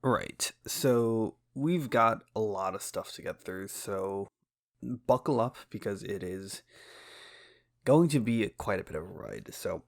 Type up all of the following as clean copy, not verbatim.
Right. So we've got a lot of stuff to get through. So buckle up because it is going to be quite a bit of a ride. So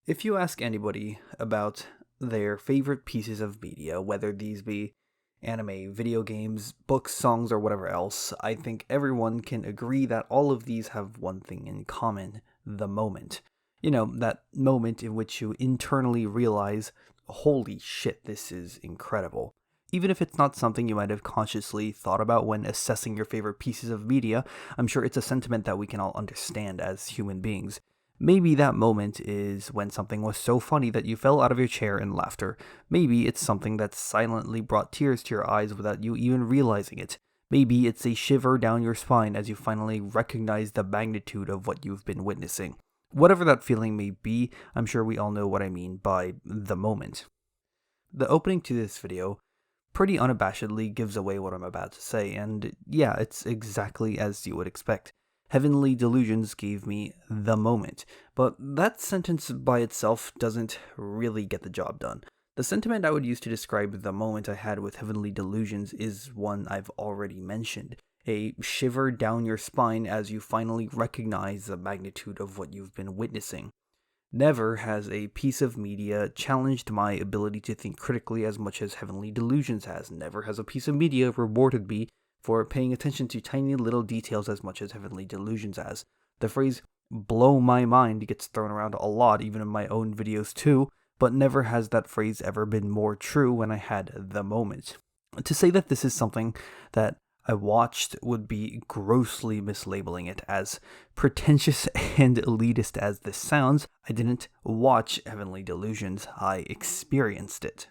if you ask anybody about their favorite pieces of media, whether these be anime, video games, books, songs, or whatever else, I think everyone can agree that all of these have one thing in common: the moment. You know, that moment in which you internally realize, holy shit, this is incredible. Even if it's not something you might have consciously thought about when assessing your favorite pieces of media, I'm sure it's a sentiment that we can all understand as human beings. Maybe that moment is when something was so funny that you fell out of your chair in laughter. Maybe it's something that silently brought tears to your eyes without you even realizing it. Maybe it's a shiver down your spine as you finally recognize the magnitude of what you've been witnessing. Whatever that feeling may be, I'm sure we all know what I mean by the moment. The opening to this video pretty unabashedly gives away what I'm about to say, and yeah, it's exactly as you would expect. Heavenly Delusions gave me the moment, but that sentence by itself doesn't really get the job done. The sentiment I would use to describe the moment I had with Heavenly Delusions is one I've already mentioned: a shiver down your spine as you finally recognize the magnitude of what you've been witnessing. Never has a piece of media challenged my ability to think critically as much as Heavenly Delusions has. Never has a piece of media rewarded me for paying attention to tiny little details as much as Heavenly Delusions has. The phrase blow my mind gets thrown around a lot, even in my own videos too, but never has that phrase ever been more true when I had the moment. To say that this is something that I watched would be grossly mislabeling it. As pretentious and elitist as this sounds, I didn't watch Heavenly Delusions, I experienced it.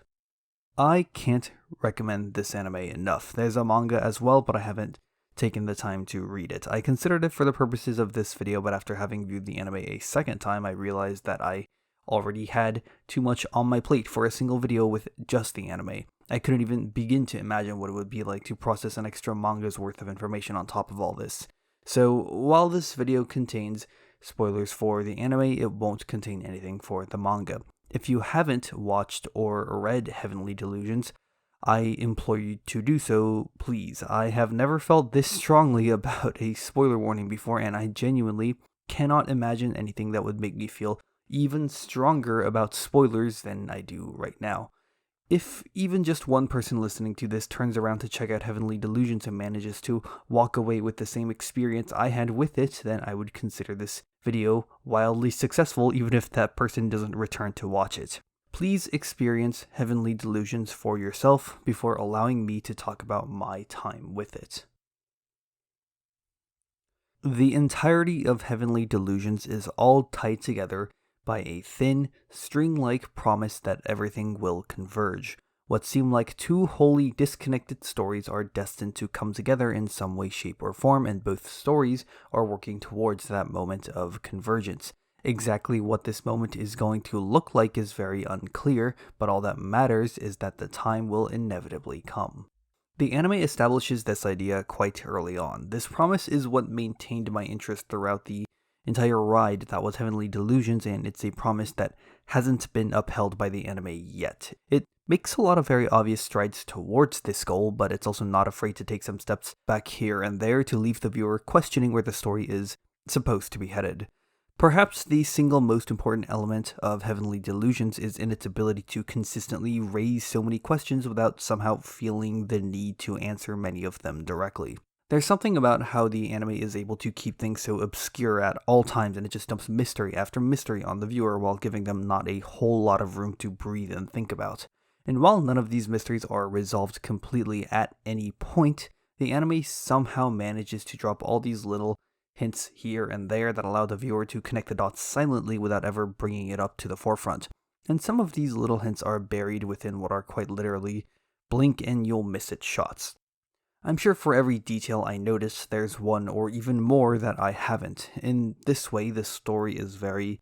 I can't recommend this anime enough. There's a manga as well, but I haven't taken the time to read it. I considered it for the purposes of this video, but after having viewed the anime a second time, I realized that I already had too much on my plate for a single video with just the anime. I couldn't even begin to imagine what it would be like to process an extra manga's worth of information on top of all this. So, while this video contains spoilers for the anime, it won't contain anything for the manga. If you haven't watched or read Heavenly Delusions, I implore you to do so, please. I have never felt this strongly about a spoiler warning before, and I genuinely cannot imagine anything that would make me feel even stronger about spoilers than I do right now. If even just one person listening to this turns around to check out Heavenly Delusions and manages to walk away with the same experience I had with it, then I would consider this video wildly successful, even if that person doesn't return to watch it. Please experience Heavenly Delusions for yourself before allowing me to talk about my time with it. The entirety of Heavenly Delusions is all tied together by a thin, string-like promise that everything will converge. What seem like two wholly disconnected stories are destined to come together in some way, shape, or form, and both stories are working towards that moment of convergence. Exactly what this moment is going to look like is very unclear, but all that matters is that the time will inevitably come. The anime establishes this idea quite early on. This promise is what maintained my interest throughout the entire ride that was Heavenly Delusions, and it's a promise that hasn't been upheld by the anime yet. It makes a lot of very obvious strides towards this goal, but it's also not afraid to take some steps back here and there to leave the viewer questioning where the story is supposed to be headed. Perhaps the single most important element of Heavenly Delusions is in its ability to consistently raise so many questions without somehow feeling the need to answer many of them directly. There's something about how the anime is able to keep things so obscure at all times, and it just dumps mystery after mystery on the viewer while giving them not a whole lot of room to breathe and think about. And while none of these mysteries are resolved completely at any point, the anime somehow manages to drop all these little hints here and there that allow the viewer to connect the dots silently without ever bringing it up to the forefront. And some of these little hints are buried within what are quite literally blink and you'll miss it shots. I'm sure for every detail I notice, there's one or even more that I haven't. In this way, the story is very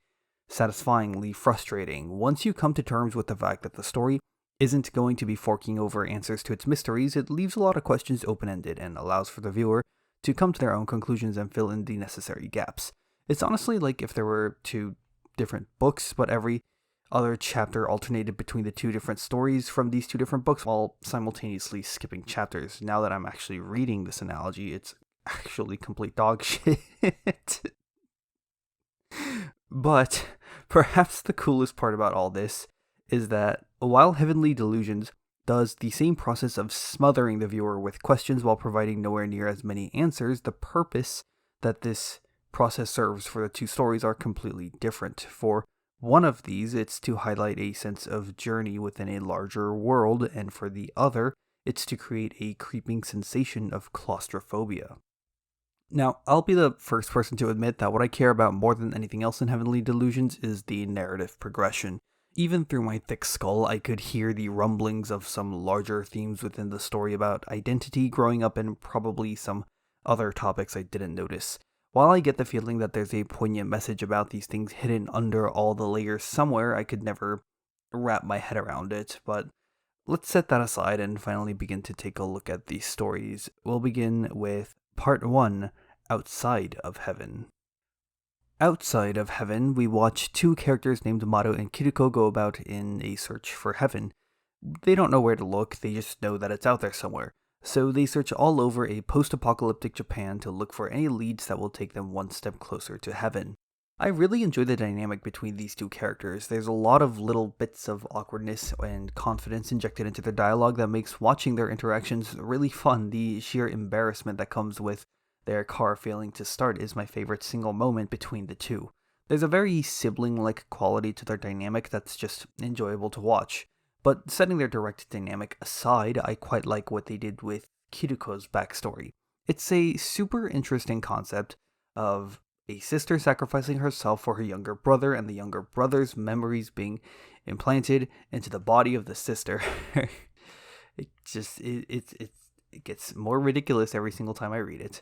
satisfyingly frustrating. Once you come to terms with the fact that the story isn't going to be forking over answers to its mysteries, it leaves a lot of questions open-ended and allows for the viewer to come to their own conclusions and fill in the necessary gaps. It's honestly like if there were two different books, but every other chapter alternated between the two different stories from these two different books while simultaneously skipping chapters. Now that I'm actually reading this analogy, it's actually complete dog shit. But perhaps the coolest part about all this is that while Heavenly Delusions does the same process of smothering the viewer with questions while providing nowhere near as many answers, the purpose that this process serves for the two stories are completely different. For one of these, it's to highlight a sense of journey within a larger world, and for the other, it's to create a creeping sensation of claustrophobia. Now, I'll be the first person to admit that what I care about more than anything else in Heavenly Delusions is the narrative progression. Even through my thick skull, I could hear the rumblings of some larger themes within the story about identity, growing up, and probably some other topics I didn't notice. While I get the feeling that there's a poignant message about these things hidden under all the layers somewhere, I could never wrap my head around it. But let's set that aside and finally begin to take a look at these stories. We'll begin with Part 1, Outside of Heaven. Outside of Heaven, we watch two characters named Maru and Kiriko go about in a search for heaven. They don't know where to look, they just know that it's out there somewhere. So they search all over a post-apocalyptic Japan to look for any leads that will take them one step closer to heaven. I really enjoy the dynamic between these two characters. There's a lot of little bits of awkwardness and confidence injected into their dialogue that makes watching their interactions really fun. The sheer embarrassment that comes with their car failing to start is my favorite single moment between the two. There's a very sibling-like quality to their dynamic that's just enjoyable to watch. But setting their direct dynamic aside, I quite like what they did with Kiriko's backstory. It's a super interesting concept of a sister sacrificing herself for her younger brother and the younger brother's memories being implanted into the body of the sister. It gets more ridiculous every single time I read it.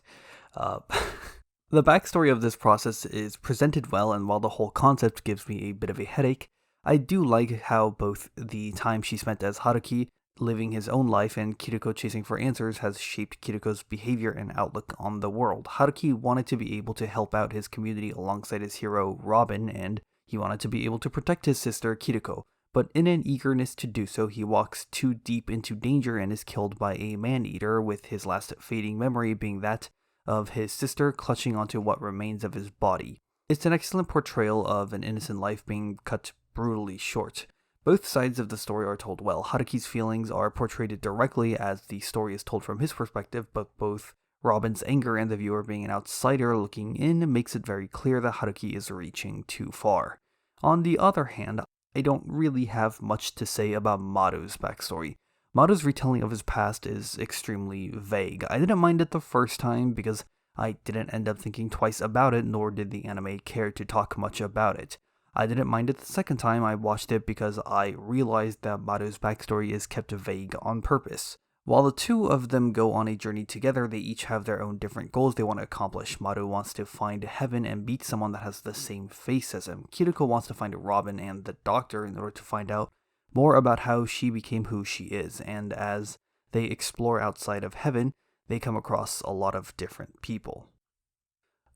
The backstory of this process is presented well, and while the whole concept gives me a bit of a headache, I do like how both the time she spent as Haruki, living his own life, and Kiriko chasing for answers has shaped Kiriko's behavior and outlook on the world. Haruki wanted to be able to help out his community alongside his hero, Robin, and he wanted to be able to protect his sister, Kiriko. But in an eagerness to do so, he walks too deep into danger and is killed by a man-eater, with his last fading memory being that of his sister clutching onto what remains of his body. It's an excellent portrayal of an innocent life being cut brutally short. Both sides of the story are told well. Haruki's feelings are portrayed directly as the story is told from his perspective, but both Robin's anger and the viewer being an outsider looking in makes it very clear that Haruki is reaching too far. On the other hand, I don't really have much to say about Maru's backstory. Maru's retelling of his past is extremely vague. I didn't mind it the first time because I didn't end up thinking twice about it, nor did the anime care to talk much about it. I didn't mind it the second time I watched it because I realized that Maru's backstory is kept vague on purpose. While the two of them go on a journey together, they each have their own different goals they want to accomplish. Maru wants to find heaven and beat someone that has the same face as him. Kiriko wants to find Robin and the doctor in order to find out more about how she became who she is, and as they explore outside of heaven, they come across a lot of different people.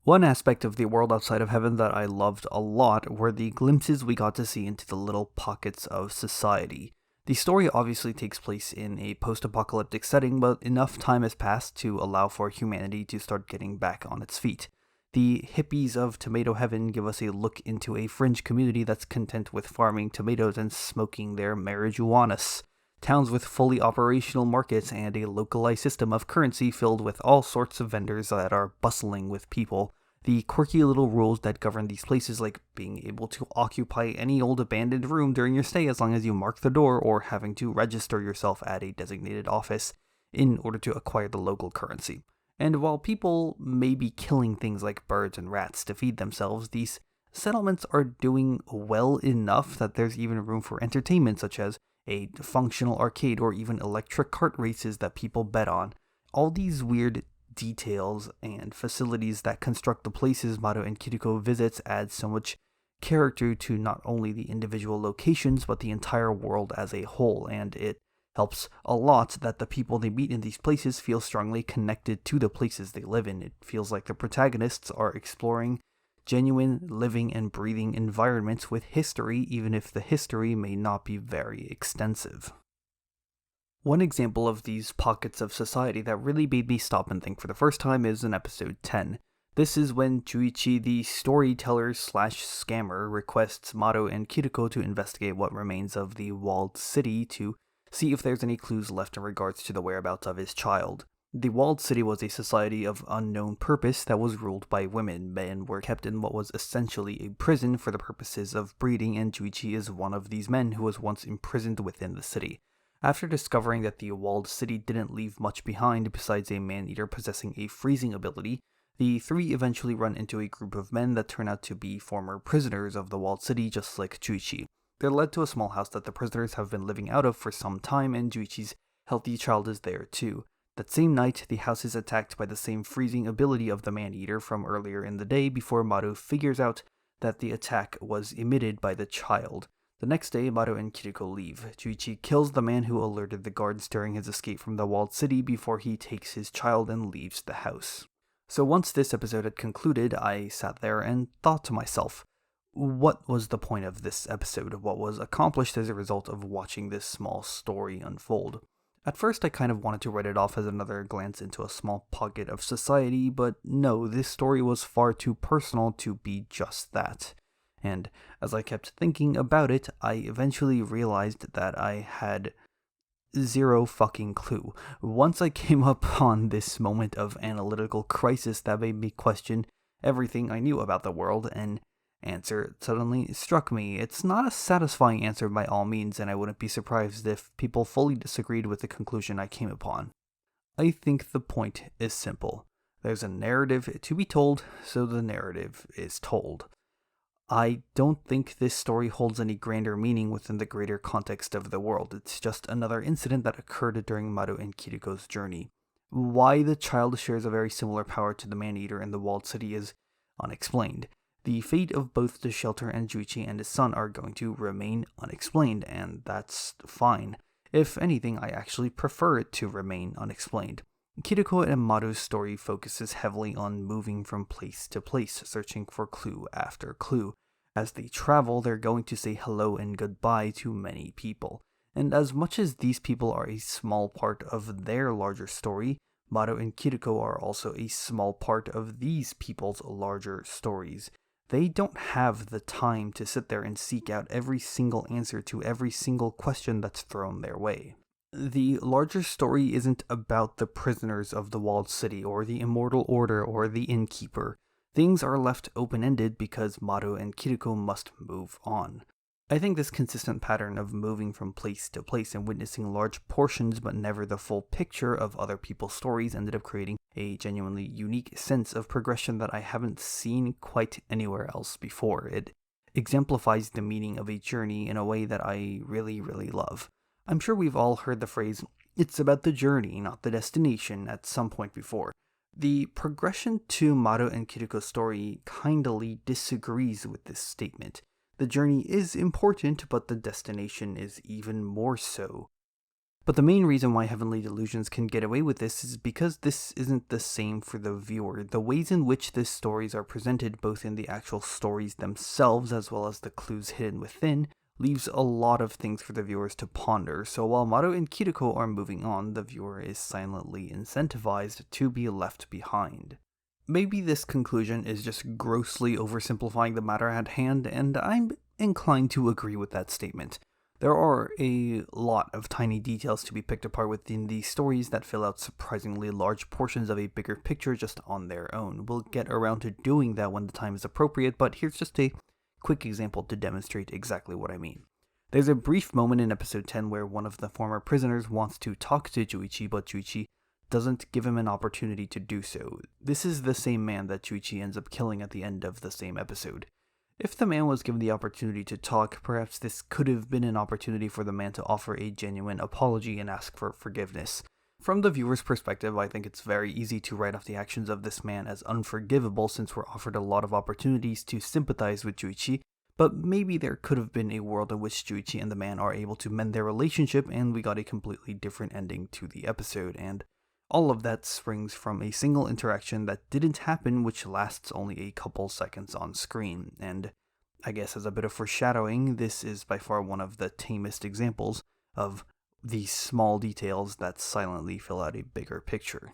One aspect of the world outside of heaven that I loved a lot were the glimpses we got to see into the little pockets of society. The story obviously takes place in a post-apocalyptic setting, but enough time has passed to allow for humanity to start getting back on its feet. The hippies of Tomato Heaven give us a look into a fringe community that's content with farming tomatoes and smoking their marijuanas. Towns with fully operational markets and a localized system of currency filled with all sorts of vendors that are bustling with people. The quirky little rules that govern these places, like being able to occupy any old abandoned room during your stay as long as you mark the door, or having to register yourself at a designated office in order to acquire the local currency. And while people may be killing things like birds and rats to feed themselves, these settlements are doing well enough that there's even room for entertainment, such as a functional arcade or even electric kart races that people bet on. All these weird details and facilities that construct the places Maru and Kiriko visits add so much character to not only the individual locations but the entire world as a whole, and it helps a lot that the people they meet in these places feel strongly connected to the places they live in. It feels like the protagonists are exploring genuine, living, and breathing environments with history, even if the history may not be very extensive. One example of these pockets of society that really made me stop and think for the first time is in episode 10. This is when Chuichi, the storyteller/scammer, requests Maru and Kiriko to investigate what remains of the walled city to see if there's any clues left in regards to the whereabouts of his child. The walled city was a society of unknown purpose that was ruled by women. Men were kept in what was essentially a prison for the purposes of breeding, and Chuichi is one of these men who was once imprisoned within the city. After discovering that the walled city didn't leave much behind besides a man-eater possessing a freezing ability, the three eventually run into a group of men that turn out to be former prisoners of the walled city, just like Chuichi. They're led to a small house that the prisoners have been living out of for some time, and Chuichi's healthy child is there too. That same night, the house is attacked by the same freezing ability of the man-eater from earlier in the day before Maru figures out that the attack was emitted by the child. The next day, Maru and Kiriko leave. Chuichi kills the man who alerted the guards during his escape from the walled city before he takes his child and leaves the house. So once this episode had concluded, I sat there and thought to myself, what was the point of this episode? What was accomplished as a result of watching this small story unfold? At first, I kind of wanted to write it off as another glance into a small pocket of society, but no, this story was far too personal to be just that. And as I kept thinking about it, I eventually realized that I had zero fucking clue. Once I came upon this moment of analytical crisis that made me question everything I knew about the world, an answer suddenly struck me. It's not a satisfying answer by all means, and I wouldn't be surprised if people fully disagreed with the conclusion I came upon. I think the point is simple. There's a narrative to be told, so the narrative is told. I don't think this story holds any grander meaning within the greater context of the world. It's just another incident that occurred during Maru and Kiriko's journey. Why the child shares a very similar power to the man-eater in the walled city is unexplained. The fate of both the shelter and Chuichi and his son are going to remain unexplained, and that's fine. If anything, I actually prefer it to remain unexplained. Kiriko and Maru's story focuses heavily on moving from place to place, searching for clue after clue. As they travel, they're going to say hello and goodbye to many people. And as much as these people are a small part of their larger story, Maru and Kiriko are also a small part of these people's larger stories. They don't have the time to sit there and seek out every single answer to every single question that's thrown their way. The larger story isn't about the prisoners of the walled city, or the immortal order, or the innkeeper. Things are left open-ended because Maru and Kiriko must move on. I think this consistent pattern of moving from place to place and witnessing large portions but never the full picture of other people's stories ended up creating a genuinely unique sense of progression that I haven't seen quite anywhere else before. It exemplifies the meaning of a journey in a way that I really, really love. I'm sure we've all heard the phrase, "It's about the journey, not the destination," at some point before. The progression to Maru and Kiriko's story kindly disagrees with this statement. The journey is important, but the destination is even more so. But the main reason why Heavenly Delusions can get away with this is because this isn't the same for the viewer. The ways in which these stories are presented, both in the actual stories themselves as well as the clues hidden within, leaves a lot of things for the viewers to ponder. So while Maru and Kiriko are moving on, the viewer is silently incentivized to be left behind. Maybe this conclusion is just grossly oversimplifying the matter at hand, and I'm inclined to agree with that statement. There are a lot of tiny details to be picked apart within these stories that fill out surprisingly large portions of a bigger picture just on their own. We'll get around to doing that when the time is appropriate, but here's just a quick example to demonstrate exactly what I mean. There's a brief moment in episode 10 where one of the former prisoners wants to talk to Chuichi, but Chuichi doesn't give him an opportunity to do so. This is the same man that Chuichi ends up killing at the end of the same episode. If the man was given the opportunity to talk, perhaps this could have been an opportunity for the man to offer a genuine apology and ask for forgiveness. From the viewer's perspective, I think it's very easy to write off the actions of this man as unforgivable since we're offered a lot of opportunities to sympathize with Chuichi, but maybe there could have been a world in which Chuichi and the man are able to mend their relationship and we got a completely different ending to the episode, and All of that springs from a single interaction that didn't happen, which lasts only a couple seconds on screen, and I guess as a bit of foreshadowing, this is by far one of the tamest examples of these small details that silently fill out a bigger picture.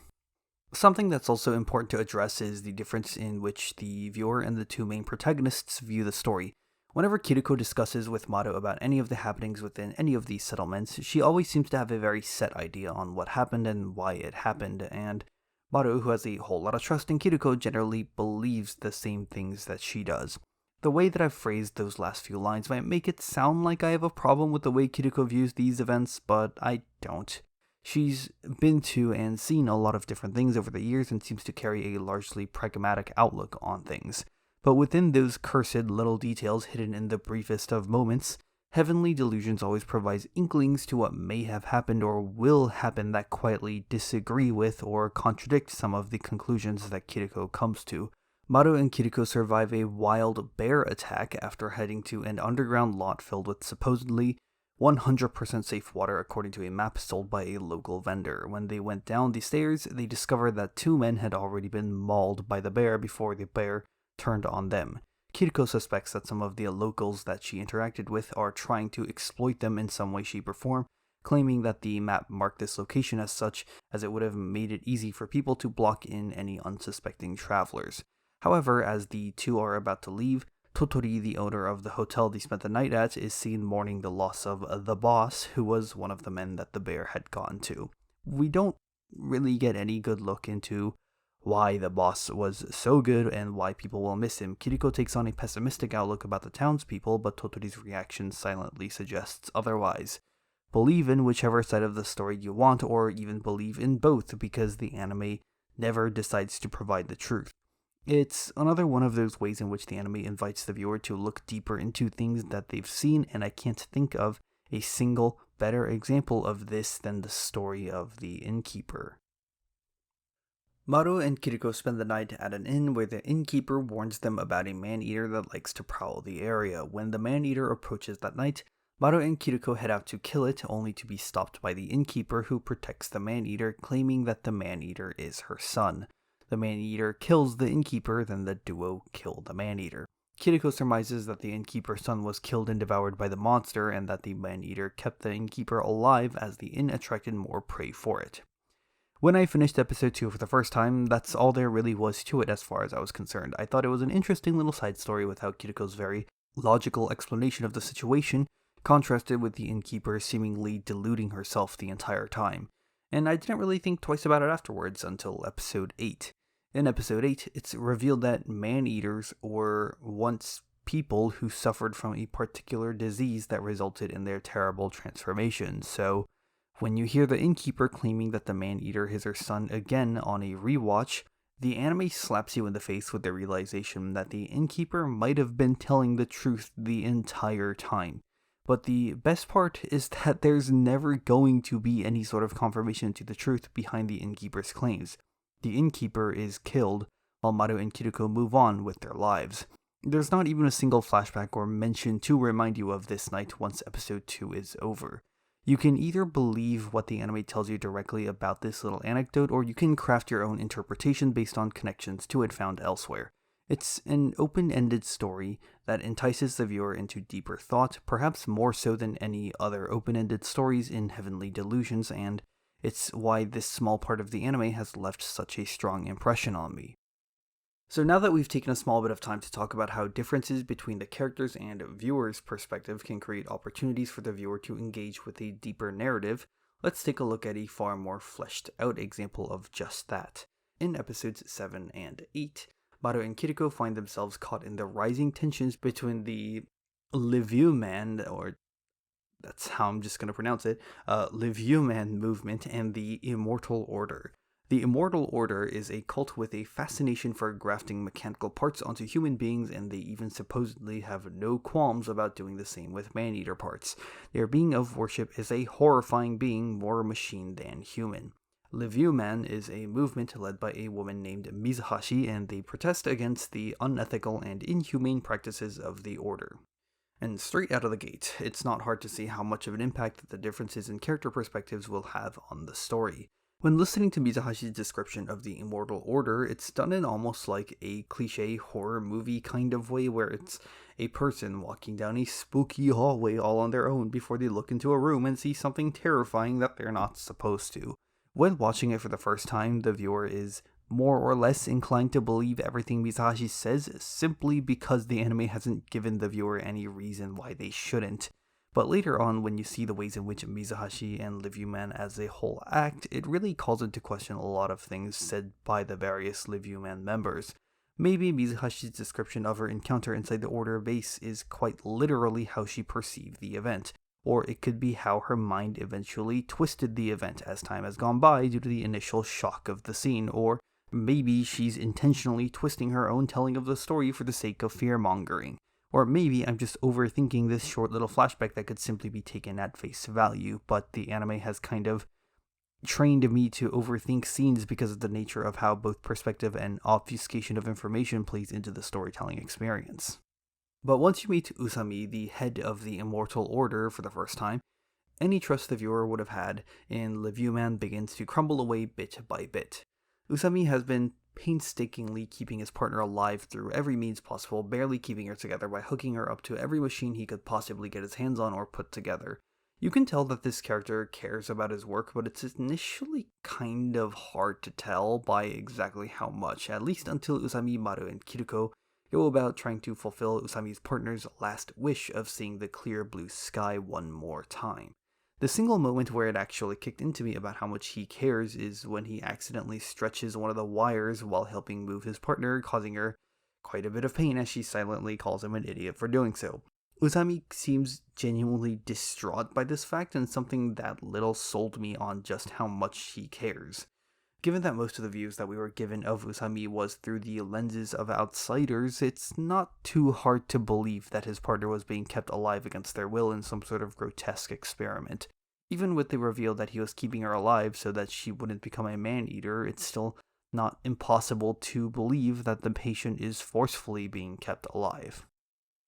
Something that's also important to address is the difference in which the viewer and the two main protagonists view the story. Whenever Kiriko discusses with Maru about any of the happenings within any of these settlements, she always seems to have a very set idea on what happened and why it happened, and Maru, who has a whole lot of trust in Kiriko, generally believes the same things that she does. The way that I've phrased those last few lines might make it sound like I have a problem with the way Kiriko views these events, but I don't. She's been to and seen a lot of different things over the years and seems to carry a largely pragmatic outlook on things. But within those cursed little details hidden in the briefest of moments, Heavenly Delusions always provides inklings to what may have happened or will happen that quietly disagree with or contradict some of the conclusions that Kiriko comes to. Maru and Kiriko survive a wild bear attack after heading to an underground lot filled with supposedly 100% safe water according to a map sold by a local vendor. When they went down the stairs, they discovered that two men had already been mauled by the bear before the bear turned on them. Kiriko suspects that some of the locals that she interacted with are trying to exploit them in some way, shape, or form, claiming that the map marked this location as such, as it would have made it easy for people to block in any unsuspecting travelers. However, as the two are about to leave, Totori, the owner of the hotel they spent the night at, is seen mourning the loss of the boss, who was one of the men that the bear had gone to. We don't really get any good look into why the boss was so good and why people will miss him. Kiriko takes on a pessimistic outlook about the townspeople, but Totori's reaction silently suggests otherwise. Believe in whichever side of the story you want, or even believe in both, because the anime never decides to provide the truth. It's another one of those ways in which the anime invites the viewer to look deeper into things that they've seen, and I can't think of a single better example of this than the story of the innkeeper. Maru and Kiriko spend the night at an inn where the innkeeper warns them about a man-eater that likes to prowl the area. When the man-eater approaches that night, Maru and Kiriko head out to kill it, only to be stopped by the innkeeper, who protects the man-eater, claiming that the man-eater is her son. The man-eater kills the innkeeper, then the duo kill the man-eater. Kiriko surmises that the innkeeper's son was killed and devoured by the monster, and that the man-eater kept the innkeeper alive as the inn attracted more prey for it. When I finished episode 2 for the first time, that's all there really was to it as far as I was concerned. I thought it was an interesting little side story with how Kiriko's very logical explanation of the situation contrasted with the innkeeper seemingly deluding herself the entire time. And I didn't really think twice about it afterwards until episode 8. In episode 8, it's revealed that man-eaters were once people who suffered from a particular disease that resulted in their terrible transformation. So when you hear the innkeeper claiming that the man-eater is her son again on a rewatch, the anime slaps you in the face with the realization that the innkeeper might have been telling the truth the entire time. But the best part is that there's never going to be any sort of confirmation to the truth behind the innkeeper's claims. The innkeeper is killed, while Maru and Kiriko move on with their lives. There's not even a single flashback or mention to remind you of this night once episode 2 is over. You can either believe what the anime tells you directly about this little anecdote, or you can craft your own interpretation based on connections to it found elsewhere. It's an open-ended story that entices the viewer into deeper thought, perhaps more so than any other open-ended stories in Heavenly Delusions, and it's why this small part of the anime has left such a strong impression on me. So now that we've taken a small bit of time to talk about how differences between the characters and viewers' perspective can create opportunities for the viewer to engage with a deeper narrative, let's take a look at a far more fleshed out example of just that. In episodes 7 and 8, Maru and Kiriko find themselves caught in the rising tensions between the Liviu Man, or that's how I'm just going to pronounce it, Liviu Man movement and the Immortal Order. The Immortal Order is a cult with a fascination for grafting mechanical parts onto human beings, and they even supposedly have no qualms about doing the same with man-eater parts. Their being of worship is a horrifying being, more machine than human. Liviu Man is a movement led by a woman named Mizuhashi, and they protest against the unethical and inhumane practices of the Order. And straight out of the gate, it's not hard to see how much of an impact the differences in character perspectives will have on the story. When listening to Mizahashi's description of the Immortal Order, it's done in almost like a cliche horror movie kind of way where it's a person walking down a spooky hallway all on their own before they look into a room and see something terrifying that they're not supposed to. When watching it for the first time, the viewer is more or less inclined to believe everything Mizahashi says simply because the anime hasn't given the viewer any reason why they shouldn't. But later on, when you see the ways in which Mizahashi and Live Man as a whole act, it really calls into question a lot of things said by the various Live Man members. Maybe Mizahashi's description of her encounter inside the Order base is quite literally how she perceived the event, or it could be how her mind eventually twisted the event as time has gone by due to the initial shock of the scene, or maybe she's intentionally twisting her own telling of the story for the sake of fear-mongering. Or maybe I'm just overthinking this short little flashback that could simply be taken at face value, but the anime has kind of trained me to overthink scenes because of the nature of how both perspective and obfuscation of information plays into the storytelling experience. But once you meet Usami, the head of the Immortal Order, for the first time, any trust the viewer would have had in Live Man begins to crumble away bit by bit. Usami has been painstakingly keeping his partner alive through every means possible, barely keeping her together by hooking her up to every machine he could possibly get his hands on or put together. You can tell that this character cares about his work, but it's initially kind of hard to tell by exactly how much, at least until Usami, Maru, and Kiruko go about trying to fulfill Usami's partner's last wish of seeing the clear blue sky one more time. The single moment where it actually kicked into me about how much he cares is when he accidentally stretches one of the wires while helping move his partner, causing her quite a bit of pain as she silently calls him an idiot for doing so. Usami seems genuinely distraught by this fact, and something that little sold me on just how much he cares. Given that most of the views that we were given of Usami was through the lenses of outsiders, it's not too hard to believe that his partner was being kept alive against their will in some sort of grotesque experiment. Even with the reveal that he was keeping her alive so that she wouldn't become a man-eater, it's still not impossible to believe that the patient is forcefully being kept alive.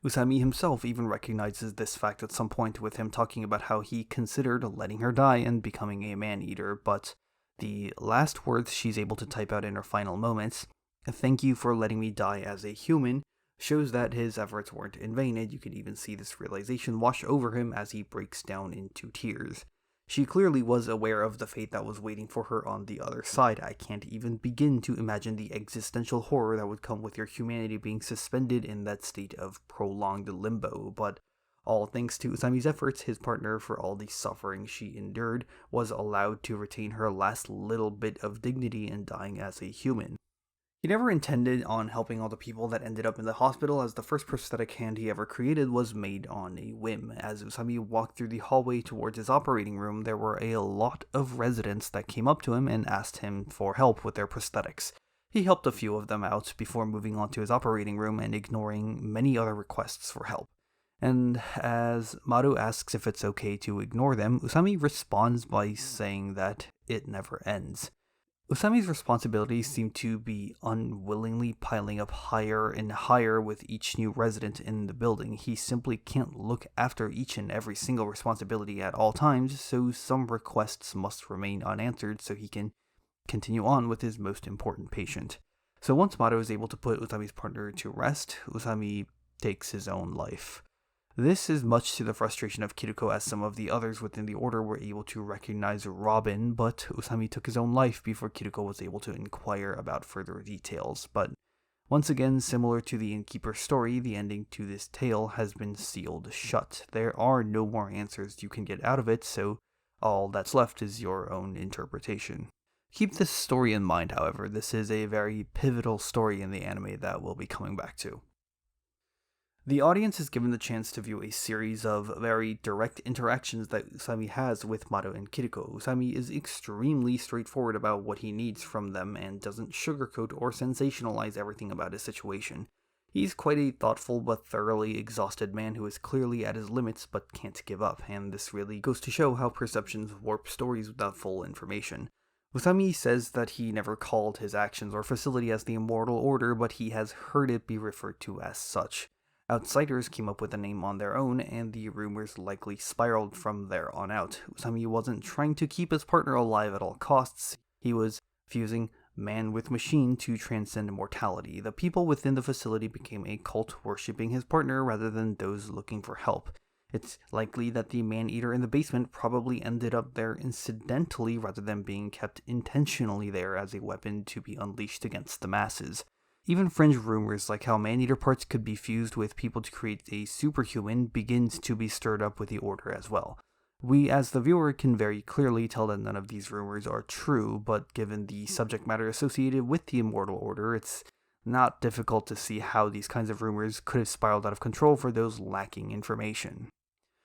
Usami himself even recognizes this fact at some point, with him talking about how he considered letting her die and becoming a man-eater, but the last words she's able to type out in her final moments, "Thank you for letting me die as a human," shows that his efforts weren't in vain, and you can even see this realization wash over him as he breaks down into tears. She clearly was aware of the fate that was waiting for her on the other side. I can't even begin to imagine the existential horror that would come with your humanity being suspended in that state of prolonged limbo, but all thanks to Usami's efforts, his partner, for all the suffering she endured, was allowed to retain her last little bit of dignity in dying as a human. He never intended on helping all the people that ended up in the hospital, as the first prosthetic hand he ever created was made on a whim. As Usami walked through the hallway towards his operating room, there were a lot of residents that came up to him and asked him for help with their prosthetics. He helped a few of them out before moving on to his operating room and ignoring many other requests for help. And as Maru asks if it's okay to ignore them, Usami responds by saying that it never ends. Usami's responsibilities seem to be unwillingly piling up higher and higher with each new resident in the building. He simply can't look after each and every single responsibility at all times, so some requests must remain unanswered so he can continue on with his most important patient. So once Maru is able to put Usami's partner to rest, Usami takes his own life. This is much to the frustration of Kiruko, as some of the others within the order were able to recognize Robin, but Usami took his own life before Kiruko was able to inquire about further details. But once again, similar to the Innkeeper story, the ending to this tale has been sealed shut. There are no more answers you can get out of it, so all that's left is your own interpretation. Keep this story in mind, however. This is a very pivotal story in the anime that we'll be coming back to. The audience is given the chance to view a series of very direct interactions that Usami has with Maru and Kiriko. Usami is extremely straightforward about what he needs from them and doesn't sugarcoat or sensationalize everything about his situation. He's quite a thoughtful but thoroughly exhausted man who is clearly at his limits but can't give up, and this really goes to show how perceptions warp stories without full information. Usami says that he never called his actions or facility as the Immortal Order, but he has heard it be referred to as such. Outsiders came up with the name on their own, and the rumors likely spiraled from there on out. Usami wasn't trying to keep his partner alive at all costs. He was fusing man with machine to transcend mortality. The people within the facility became a cult worshipping his partner rather than those looking for help. It's likely that the man-eater in the basement probably ended up there incidentally rather than being kept intentionally there as a weapon to be unleashed against the masses. Even fringe rumors like how man-eater parts could be fused with people to create a superhuman begins to be stirred up with the Order as well. We, as the viewer, can very clearly tell that none of these rumors are true, but given the subject matter associated with the Immortal Order, it's not difficult to see how these kinds of rumors could have spiraled out of control for those lacking information.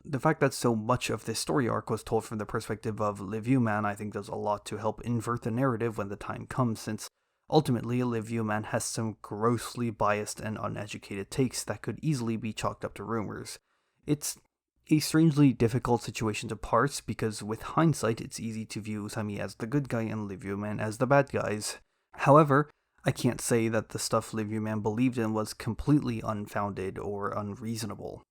The fact that so much of this story arc was told from the perspective of Liv-Man, I think does a lot to help invert the narrative when the time comes, since ultimately Liv-Man has some grossly biased and uneducated takes that could easily be chalked up to rumors. It's a strangely difficult situation to parse, because with hindsight it's easy to view Usami as the good guy and Liv-Man as the bad guys. However, I can't say that the stuff Liv-Man believed in was completely unfounded or unreasonable.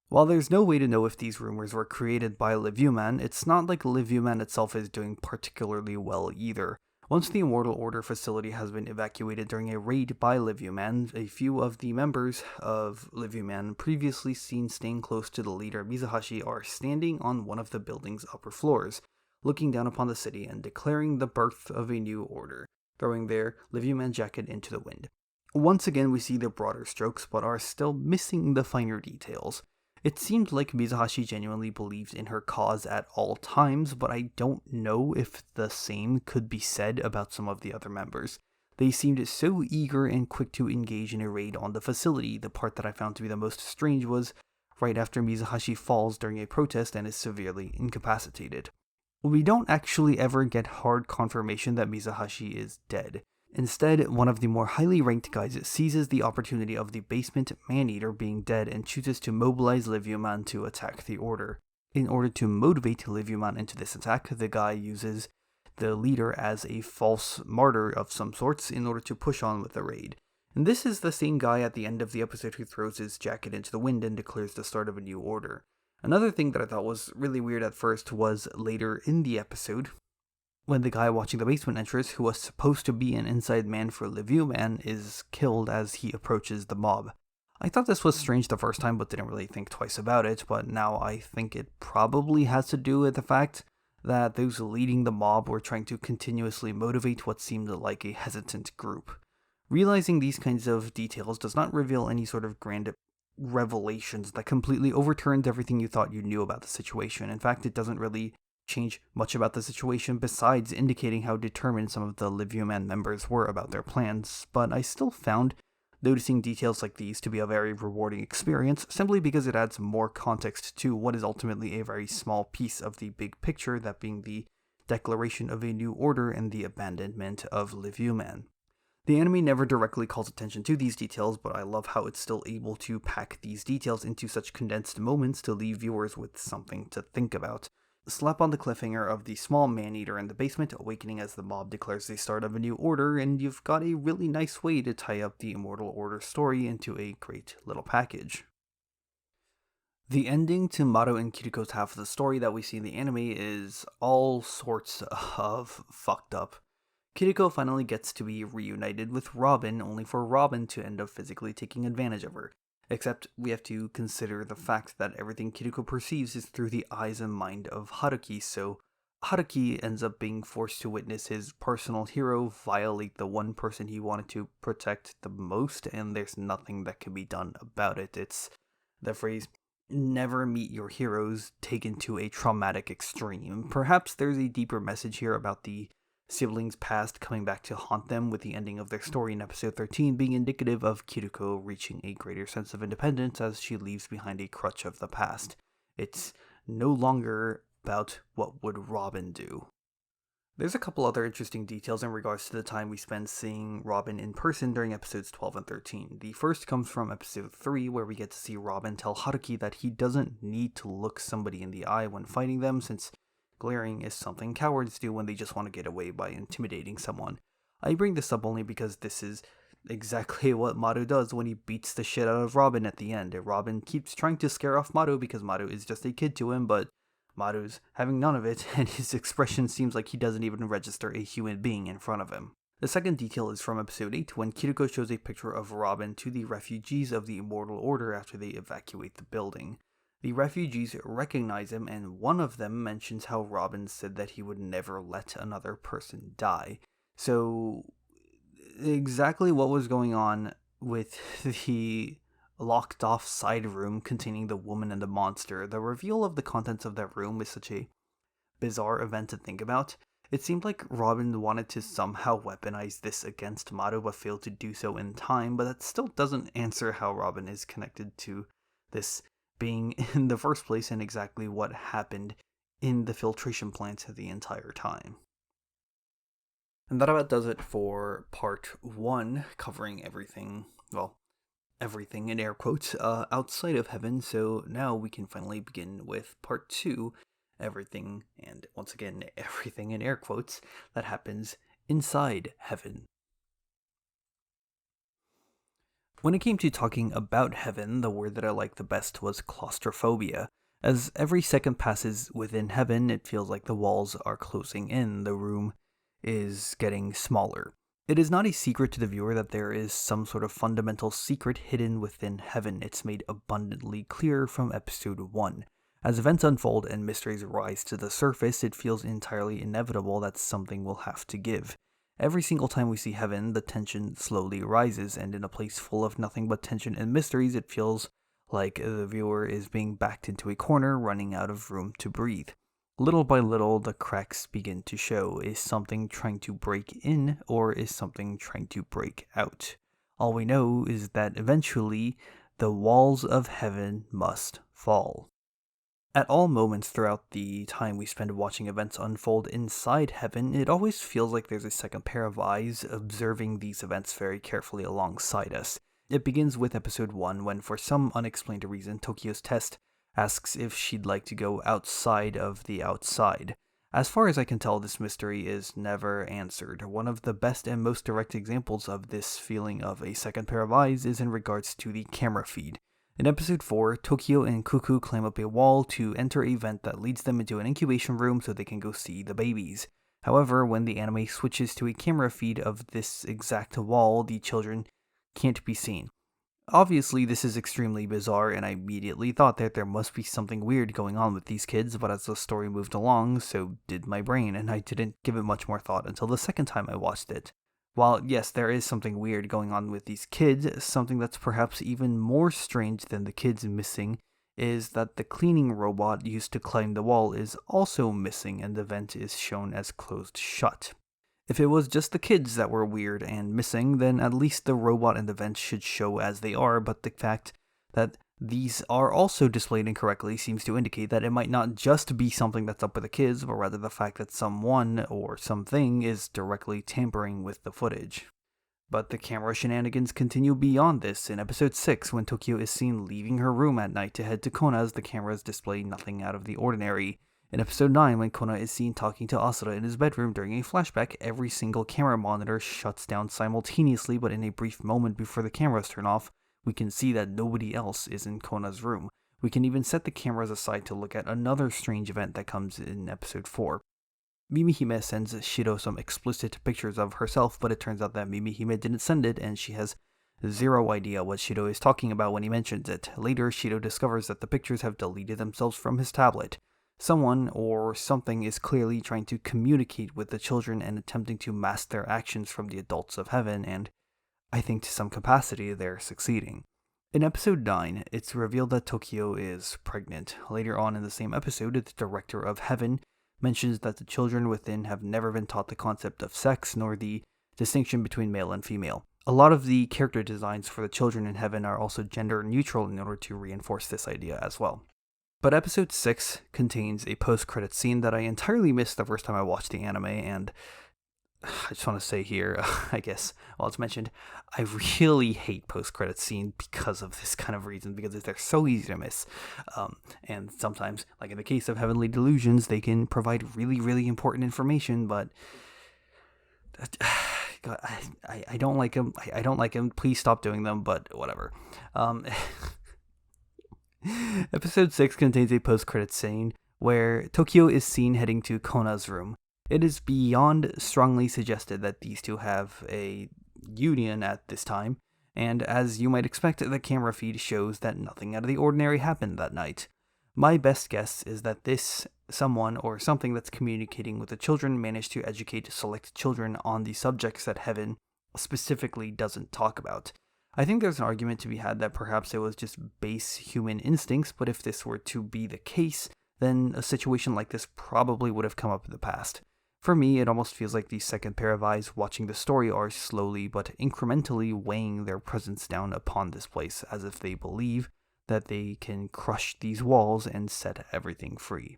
While there's no way to know if these rumors were created by Liv-Man, it's not like Liv-Man itself is doing particularly well either. Once the Immortal Order facility has been evacuated during a raid by Liv-Man, a few of the members of Liv-Man previously seen staying close to the leader Mizuhashi are standing on one of the building's upper floors, looking down upon the city and declaring the birth of a new order, throwing their Liv-Man jacket into the wind. Once again we see the broader strokes, but are still missing the finer details. It seemed like Mizuhashi genuinely believed in her cause at all times, but I don't know if the same could be said about some of the other members. They seemed so eager and quick to engage in a raid on the facility. The part that I found to be the most strange was right after Mizuhashi falls during a protest and is severely incapacitated. We don't actually ever get hard confirmation that Mizuhashi is dead. Instead, one of the more highly ranked guys seizes the opportunity of the basement man-eater being dead and chooses to mobilize Liv-Man to attack the Order. In order to motivate Liv-Man into this attack, the guy uses the leader as a false martyr of some sorts in order to push on with the raid. And this is the same guy at the end of the episode who throws his jacket into the wind and declares the start of a new order. Another thing that I thought was really weird at first was later in the episode, when the guy watching the basement entrance, who was supposed to be an inside man for Liv-Man, is killed as he approaches the mob. I thought this was strange the first time, but didn't really think twice about it, but now I think it probably has to do with the fact that those leading the mob were trying to continuously motivate what seemed like a hesitant group. Realizing these kinds of details does not reveal any sort of grand revelations that completely overturned everything you thought you knew about the situation. In fact, it doesn't really change much about the situation besides indicating how determined some of the Liv-Man members were about their plans, but I still found noticing details like these to be a very rewarding experience, simply because it adds more context to what is ultimately a very small piece of the big picture, that being the declaration of a new order and the abandonment of Liv-Man. The anime never directly calls attention to these details, but I love how it's still able to pack these details into such condensed moments to leave viewers with something to think about. Slap on the cliffhanger of the small man-eater in the basement awakening as the mob declares the start of a new order, and you've got a really nice way to tie up the Immortal Order story into a great little package. The ending to Maru and Kiriko's half of the story that we see in the anime is all sorts of fucked up. Kiriko finally gets to be reunited with Robin, only for Robin to end up physically taking advantage of her. Except we have to consider the fact that everything Kiriko perceives is through the eyes and mind of Haruki, so Haruki ends up being forced to witness his personal hero violate the one person he wanted to protect the most, and there's nothing that can be done about it. It's the phrase, never meet your heroes, taken to a traumatic extreme. Perhaps there's a deeper message here about the siblings' past coming back to haunt them, with the ending of their story in episode 13 being indicative of Kiriko reaching a greater sense of independence as she leaves behind a crutch of the past. It's no longer about what would Robin do. There's a couple other interesting details in regards to the time we spend seeing Robin in person during episodes 12 and 13. The first comes from episode 3, where we get to see Robin tell Haruki that he doesn't need to look somebody in the eye when fighting them, since glaring is something cowards do when they just want to get away by intimidating someone. I bring this up only because this is exactly what Maru does when he beats the shit out of Robin at the end. Robin keeps trying to scare off Maru because Maru is just a kid to him, but Maru's having none of it, and his expression seems like he doesn't even register a human being in front of him. The second detail is from episode 8, when Kiriko shows a picture of Robin to the refugees of the Immortal Order after they evacuate the building. The refugees recognize him, and one of them mentions how Robin said that he would never let another person die. So, exactly what was going on with the locked off side room containing the woman and the monster, the reveal of the contents of that room is such a bizarre event to think about. It seemed like Robin wanted to somehow weaponize this against Maru but failed to do so in time, but that still doesn't answer how Robin is connected to this being in the first place and exactly what happened in the filtration plant the entire time. And that about does it for part 1, covering everything, well, everything in air quotes, outside of heaven. So now we can finally begin with part 2, everything, and once again, everything in air quotes, that happens inside heaven. When it came to talking about heaven, the word that I liked the best was claustrophobia. As every second passes within heaven, it feels like the walls are closing in, the room is getting smaller. It is not a secret to the viewer that there is some sort of fundamental secret hidden within heaven. It's made abundantly clear from episode 1. As events unfold and mysteries rise to the surface, it feels entirely inevitable that something will have to give. Every single time we see heaven, the tension slowly rises, and in a place full of nothing but tension and mysteries, it feels like the viewer is being backed into a corner, running out of room to breathe. Little by little, the cracks begin to show. Is something trying to break in, or is something trying to break out? All we know is that eventually, the walls of heaven must fall. At all moments throughout the time we spend watching events unfold inside heaven, it always feels like there's a second pair of eyes observing these events very carefully alongside us. It begins with episode 1, when for some unexplained reason, Tokyo's test asks if she'd like to go outside of the outside. As far as I can tell, this mystery is never answered. One of the best and most direct examples of this feeling of a second pair of eyes is in regards to the camera feed. In episode 4, Tokyo and Cuckoo climb up a wall to enter a vent that leads them into an incubation room so they can go see the babies. However, when the anime switches to a camera feed of this exact wall, the children can't be seen. Obviously, this is extremely bizarre, and I immediately thought that there must be something weird going on with these kids, but as the story moved along, so did my brain, and I didn't give it much more thought until the second time I watched it. While, yes, there is something weird going on with these kids, something that's perhaps even more strange than the kids missing is that the cleaning robot used to climb the wall is also missing, and the vent is shown as closed shut. If it was just the kids that were weird and missing, then at least the robot and the vent should show as they are, but the fact that these are also displayed incorrectly seems to indicate that it might not just be something that's up with the kids, but rather the fact that someone or something is directly tampering with the footage. But the camera shenanigans continue beyond this. In episode 6, when Tokyo is seen leaving her room at night to head to Kona's, the cameras display nothing out of the ordinary. In episode 9, when Kona is seen talking to Asura in his bedroom during a flashback, every single camera monitor shuts down simultaneously, but in a brief moment before the cameras turn off, we can see that nobody else is in Kona's room. We can even set the cameras aside to look at another strange event that comes in episode 4. Mimihime sends Shiro some explicit pictures of herself, but it turns out that Mimihime didn't send it, and she has zero idea what Shiro is talking about when he mentions it. Later, Shiro discovers that the pictures have deleted themselves from his tablet. Someone or something is clearly trying to communicate with the children and attempting to mask their actions from the adults of heaven, and I think to some capacity they're succeeding. In episode 9, it's revealed that Tokyo is pregnant. Later on in the same episode, the director of heaven mentions that the children within have never been taught the concept of sex nor the distinction between male and female. A lot of the character designs for the children in heaven are also gender neutral in order to reinforce this idea as well. But episode 6 contains a post-credit scene that I entirely missed the first time I watched the anime, and I just want to say here, I guess, while it's mentioned, I really hate post-credit scene because of this kind of reason, because they're so easy to miss. And sometimes, like in the case of Heavenly Delusions, they can provide really, really important information, but God, I don't like them. I don't like them. Please stop doing them, but whatever. Episode 6 contains a post-credit scene where Tokyo is seen heading to Kona's room. It is beyond strongly suggested that these two have a union at this time, and as you might expect, the camera feed shows that nothing out of the ordinary happened that night. My best guess is that this someone or something that's communicating with the children managed to educate select children on the subjects that heaven specifically doesn't talk about. I think there's an argument to be had that perhaps it was just base human instincts, but if this were to be the case, then a situation like this probably would have come up in the past. For me, it almost feels like the second pair of eyes watching the story are slowly but incrementally weighing their presence down upon this place, as if they believe that they can crush these walls and set everything free.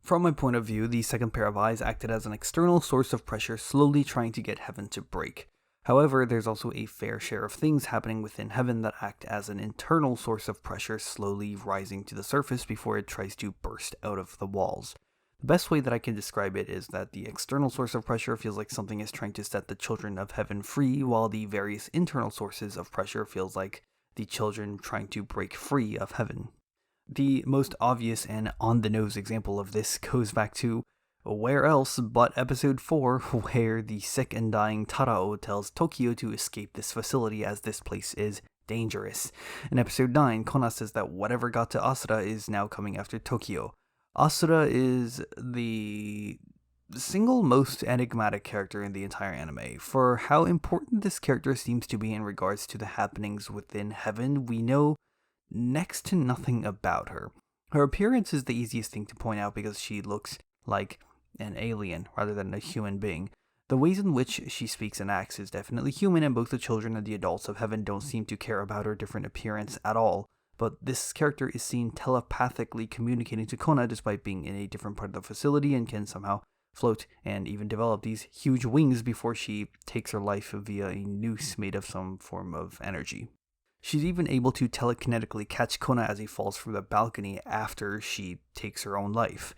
From my point of view, the second pair of eyes acted as an external source of pressure slowly trying to get heaven to break. However, there's also a fair share of things happening within heaven that act as an internal source of pressure slowly rising to the surface before it tries to burst out of the walls. The best way that I can describe it is that the external source of pressure feels like something is trying to set the children of heaven free, while the various internal sources of pressure feels like the children trying to break free of heaven. The most obvious and on-the-nose example of this goes back to where else but episode 4, where the sick and dying Tarao tells Tokyo to escape this facility as this place is dangerous. In episode 9, Kona says that whatever got to Asura is now coming after Tokyo. Asura is the single most enigmatic character in the entire anime. For how important this character seems to be in regards to the happenings within heaven, we know next to nothing about her. Her appearance is the easiest thing to point out because she looks like an alien rather than a human being. The ways in which she speaks and acts is definitely human, and both the children and the adults of heaven don't seem to care about her different appearance at all. But this character is seen telepathically communicating to Kona despite being in a different part of the facility and can somehow float and even develop these huge wings before she takes her life via a noose made of some form of energy. She's even able to telekinetically catch Kona as he falls from the balcony after she takes her own life.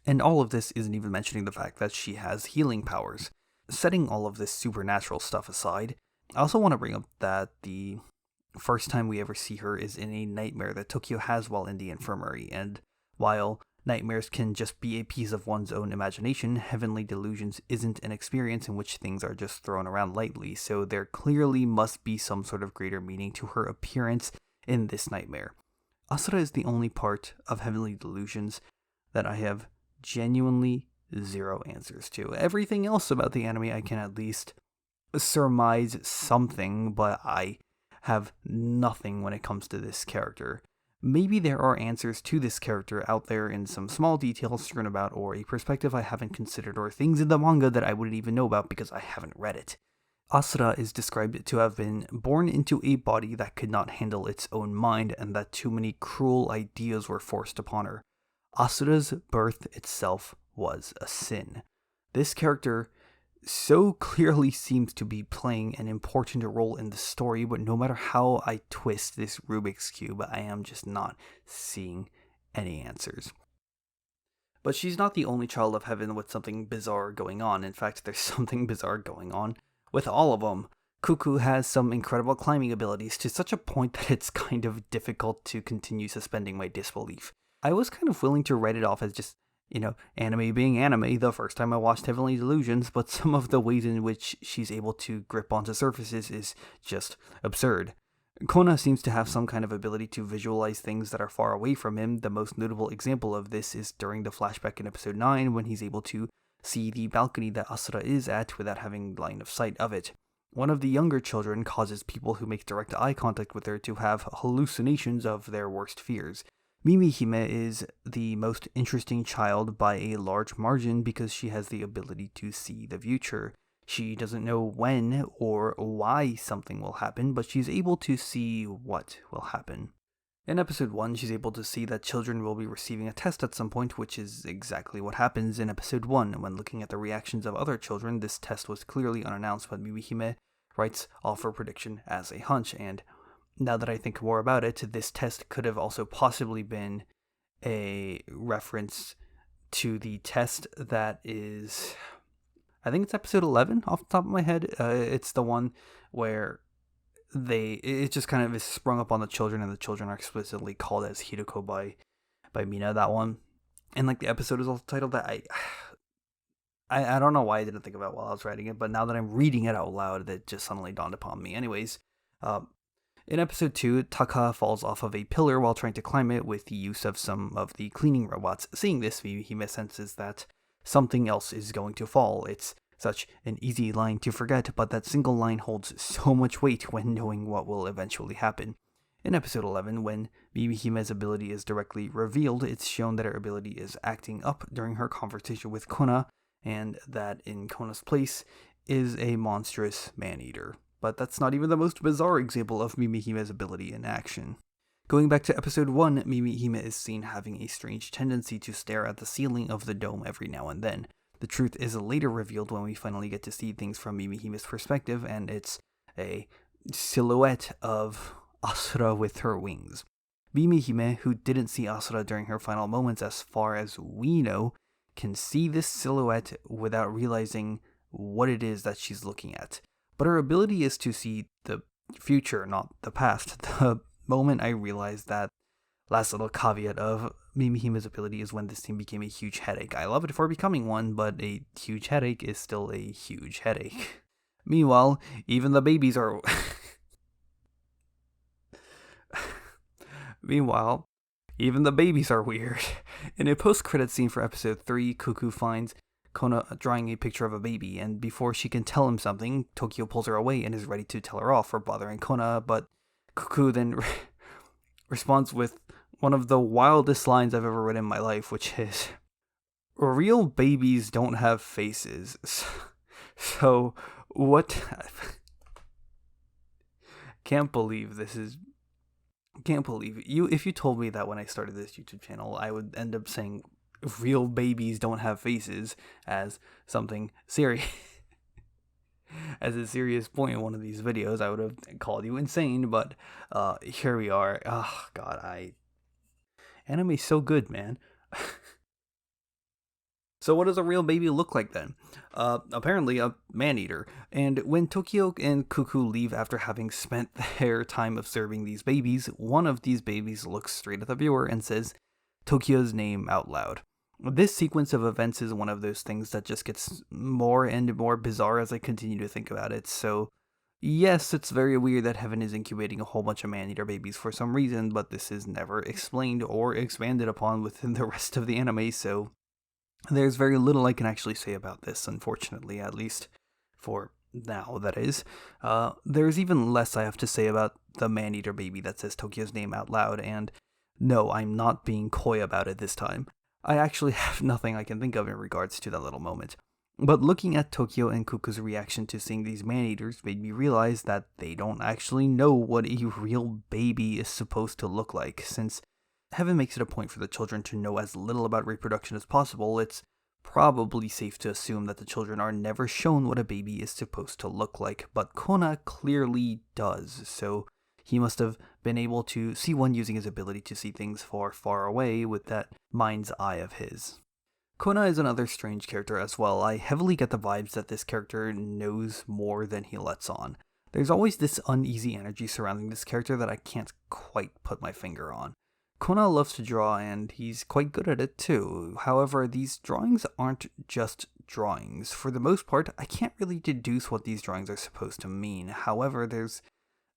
And all of this isn't even mentioning the fact that she has healing powers. Setting all of this supernatural stuff aside, I also want to bring up that the first time we ever see her is in a nightmare that Tokyo has while in the infirmary, and while nightmares can just be a piece of one's own imagination, heavenly delusions isn't an experience in which things are just thrown around lightly, so there clearly must be some sort of greater meaning to her appearance in this nightmare. Asura is the only part of heavenly delusions that I have genuinely zero answers to. Everything else about the anime I can at least surmise something, but I have nothing when it comes to this character. Maybe there are answers to this character out there in some small details strewn about, or a perspective I haven't considered, or things in the manga that I wouldn't even know about because I haven't read it. Asura is described to have been born into a body that could not handle its own mind, and that too many cruel ideas were forced upon her. Asura's birth itself was a sin. This character so clearly seems to be playing an important role in the story, but no matter how I twist this Rubik's Cube, I am just not seeing any answers. But she's not the only child of heaven with something bizarre going on. In fact, there's something bizarre going on with all of them. Cuckoo has some incredible climbing abilities to such a point that it's kind of difficult to continue suspending my disbelief. I was kind of willing to write it off as just, anime being anime the first time I watched Heavenly Delusions, but some of the ways in which she's able to grip onto surfaces is just absurd. Kona seems to have some kind of ability to visualize things that are far away from him. The most notable example of this is during the flashback in episode 9 when he's able to see the balcony that Asura is at without having line of sight of it. One of the younger children causes people who make direct eye contact with her to have hallucinations of their worst fears. Mimihime is the most interesting child by a large margin because she has the ability to see the future. She doesn't know when or why something will happen, but she's able to see what will happen. In episode 1, she's able to see that children will be receiving a test at some point, which is exactly what happens in episode 1. When looking at the reactions of other children, this test was clearly unannounced, but Mimihime writes off her prediction as a hunch, and now that I think more about it, this test could have also possibly been a reference to the test that is, I think it's episode 11 off the top of my head. It's the one where it just kind of is sprung up on the children, and the children are explicitly called as Hideko by Mina, that one. And like the episode is also titled that. I don't know why I didn't think about it while I was writing it, but now that I'm reading it out loud, it just suddenly dawned upon me. Anyways, in episode 2, Taka falls off of a pillar while trying to climb it with the use of some of the cleaning robots. Seeing this, he senses that something else is going to fall. It's such an easy line to forget, but that single line holds so much weight when knowing what will eventually happen. In episode 11, when Mimihime's ability is directly revealed, it's shown that her ability is acting up during her conversation with Kona, and that in Kona's place is a monstrous man-eater. But that's not even the most bizarre example of Mimihime's ability in action. Going back to episode 1, Mimihime is seen having a strange tendency to stare at the ceiling of the dome every now and then. The truth is later revealed when we finally get to see things from Mimihime's perspective, and it's a silhouette of Asura with her wings. Mimihime, who didn't see Asura during her final moments as far as we know, can see this silhouette without realizing what it is that she's looking at. But her ability is to see the future, not the past. The moment I realized that last little caveat of Mimihime's ability is when this team became a huge headache. I love it for becoming one, but a huge headache is still a huge headache. Meanwhile, even the babies are... weird. In a post-credit scene for episode 3, Cuckoo finds Kona drawing a picture of a baby, and before she can tell him something, Tokyo pulls her away and is ready to tell her off for bothering Kona, but Cuckoo then responds with one of the wildest lines I've ever read in my life, which is, "Real babies don't have faces." So, what? Can't believe you. If you told me that when I started this YouTube channel, I would end up saying real babies don't have faces as something serious. As a serious point in one of these videos, I would have called you insane, but here we are. Oh, God, anime's so good, man. So what does a real baby look like then? Apparently a man-eater. And when Tokyo and Cuckoo leave after having spent their time observing these babies, one of these babies looks straight at the viewer and says Tokyo's name out loud. This sequence of events is one of those things that just gets more and more bizarre as I continue to think about it. So, yes, it's very weird that Heaven is incubating a whole bunch of man-eater babies for some reason, but this is never explained or expanded upon within the rest of the anime, so there's very little I can actually say about this, unfortunately, at least for now, that is. There's even less I have to say about the man-eater baby that says Tokyo's name out loud, and no, I'm not being coy about it this time. I actually have nothing I can think of in regards to that little moment. But looking at Tokyo and Cuckoo's reaction to seeing these man-eaters made me realize that they don't actually know what a real baby is supposed to look like. Since Heaven makes it a point for the children to know as little about reproduction as possible, it's probably safe to assume that the children are never shown what a baby is supposed to look like. But Kona clearly does, so he must have been able to see one using his ability to see things far, far away with that mind's eye of his. Kona is another strange character as well. I heavily get the vibes that this character knows more than he lets on. There's always this uneasy energy surrounding this character that I can't quite put my finger on. Kona loves to draw, and he's quite good at it too. However, these drawings aren't just drawings. For the most part, I can't really deduce what these drawings are supposed to mean. However, there's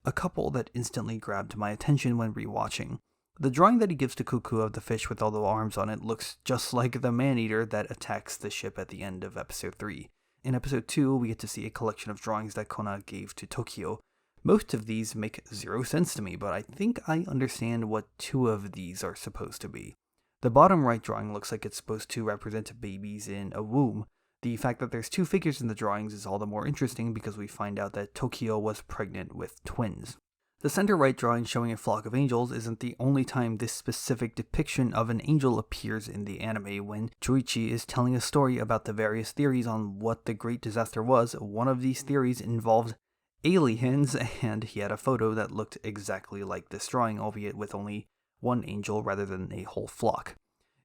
a couple that instantly grabbed my attention when rewatching. The drawing that he gives to Cuckoo of the fish with all the arms on it looks just like the man-eater that attacks the ship at the end of episode 3. In episode 2, we get to see a collection of drawings that Kona gave to Tokyo. Most of these make zero sense to me, but I think I understand what 2 of these are supposed to be. The bottom right drawing looks like it's supposed to represent babies in a womb. The fact that there's 2 figures in the drawings is all the more interesting because we find out that Tokyo was pregnant with twins. The center right drawing showing a flock of angels isn't the only time this specific depiction of an angel appears in the anime. When Choichi is telling a story about the various theories on what the Great Disaster was, one of these theories involved aliens, and he had a photo that looked exactly like this drawing, albeit with only one angel rather than a whole flock.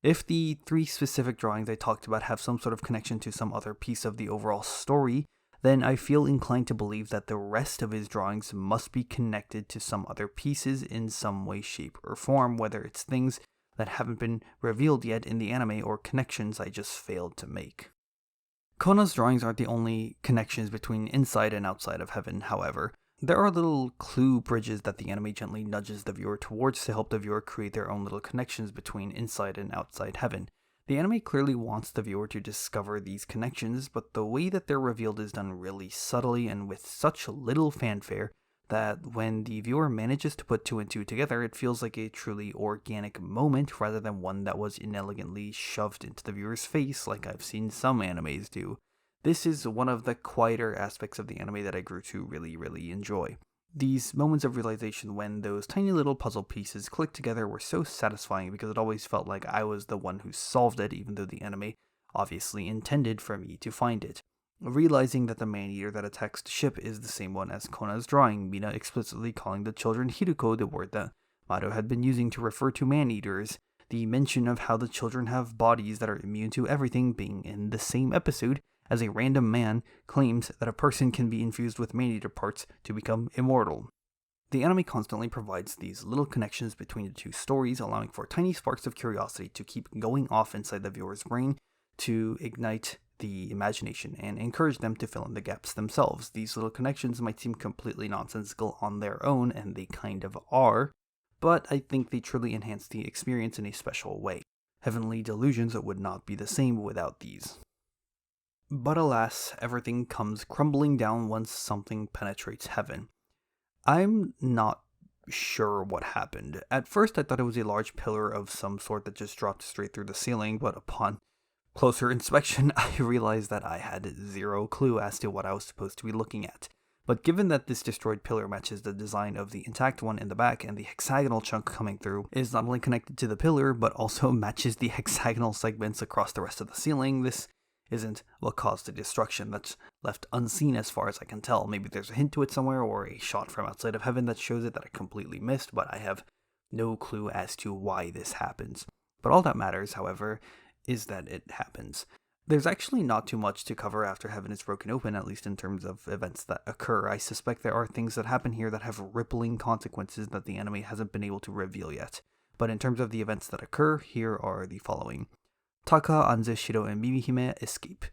If the 3 specific drawings I talked about have some sort of connection to some other piece of the overall story, then I feel inclined to believe that the rest of his drawings must be connected to some other pieces in some way, shape, or form, whether it's things that haven't been revealed yet in the anime or connections I just failed to make. Kona's drawings aren't the only connections between inside and outside of heaven, however. There are little clue bridges that the anime gently nudges the viewer towards to help the viewer create their own little connections between inside and outside heaven. The anime clearly wants the viewer to discover these connections, but the way that they're revealed is done really subtly and with such little fanfare that when the viewer manages to put two and two together, it feels like a truly organic moment rather than one that was inelegantly shoved into the viewer's face like I've seen some animes do. This is one of the quieter aspects of the anime that I grew to really enjoy. These moments of realization when those tiny little puzzle pieces clicked together were so satisfying because it always felt like I was the one who solved it, even though the anime obviously intended for me to find it. Realizing that the man-eater that attacks the ship is the same one as Kona's drawing, Mina explicitly calling the children Hiruko, the word that Maru had been using to refer to man-eaters, the mention of how the children have bodies that are immune to everything being in the same episode, as a random man claims that a person can be infused with man-eater parts to become immortal. The anime constantly provides these little connections between the two stories, allowing for tiny sparks of curiosity to keep going off inside the viewer's brain to ignite the imagination and encourage them to fill in the gaps themselves. These little connections might seem completely nonsensical on their own, and they kind of are, but I think they truly enhance the experience in a special way. Heavenly Delusions would not be the same without these. But alas, everything comes crumbling down once something penetrates heaven. I'm not sure what happened. At first I thought it was a large pillar of some sort that just dropped straight through the ceiling, but upon closer inspection I realized that I had zero clue as to what I was supposed to be looking at. But given that this destroyed pillar matches the design of the intact one in the back, and the hexagonal chunk coming through is not only connected to the pillar, but also matches the hexagonal segments across the rest of the ceiling, this isn't what caused the destruction. That's left unseen as far as I can tell. Maybe there's a hint to it somewhere, or a shot from outside of heaven that shows it that I completely missed, but I have no clue as to why this happens. But all that matters, however, is that it happens. There's actually not too much to cover after heaven is broken open, at least in terms of events that occur. I suspect there are things that happen here that have rippling consequences that the anime hasn't been able to reveal yet. But in terms of the events that occur, here are the following. Taka, Anze, Shiro, and Mimihime escape.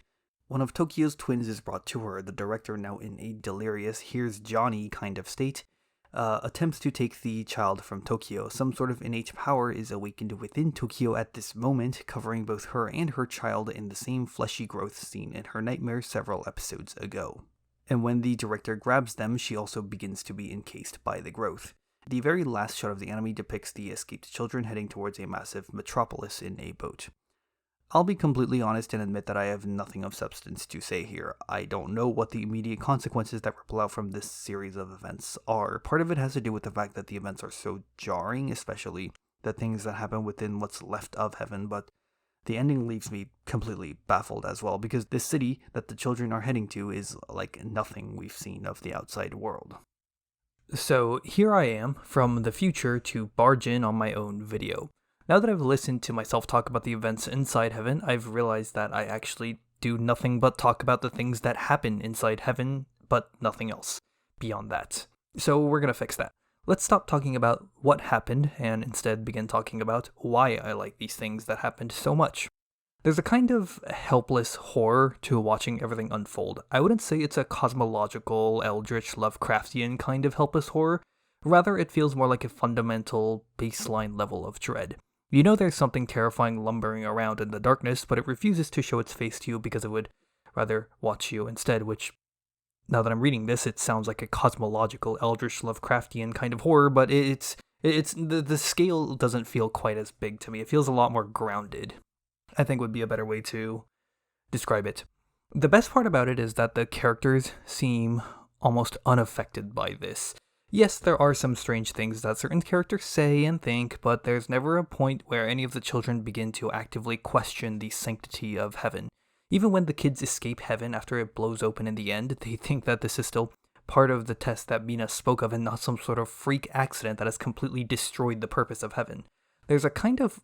One of Tokyo's twins is brought to her. The director, now in a delirious "here's Johnny" kind of state, attempts to take the child from Tokyo. Some sort of innate power is awakened within Tokyo at this moment, covering both her and her child in the same fleshy growth seen in her nightmare several episodes ago. And when the director grabs them, she also begins to be encased by the growth. The very last shot of the anime depicts the escaped children heading towards a massive metropolis in a boat. I'll be completely honest and admit that I have nothing of substance to say here. I don't know what the immediate consequences that ripple out from this series of events are. Part of it has to do with the fact that the events are so jarring, especially the things that happen within what's left of heaven, but the ending leaves me completely baffled as well, because this city that the children are heading to is like nothing we've seen of the outside world. So here I am, from the future, to barge in on my own video. Now that I've listened to myself talk about the events inside heaven, I've realized that I actually do nothing but talk about the things that happen inside heaven, but nothing else beyond that. So we're gonna fix that. Let's stop talking about what happened and instead begin talking about why I like these things that happened so much. There's a kind of helpless horror to watching everything unfold. I wouldn't say it's a cosmological, eldritch, Lovecraftian kind of helpless horror. Rather, it feels more like a fundamental, baseline level of dread. You know there's something terrifying lumbering around in the darkness, but it refuses to show its face to you because it would rather watch you instead, which, now that I'm reading this, it sounds like a cosmological, eldritch, Lovecraftian kind of horror, but the scale doesn't feel quite as big to me. It feels a lot more grounded, I think would be a better way to describe it. The best part about it is that the characters seem almost unaffected by this. Yes, there are some strange things that certain characters say and think, but there's never a point where any of the children begin to actively question the sanctity of heaven. Even when the kids escape heaven after it blows open in the end, they think that this is still part of the test that Mina spoke of and not some sort of freak accident that has completely destroyed the purpose of heaven. There's a kind of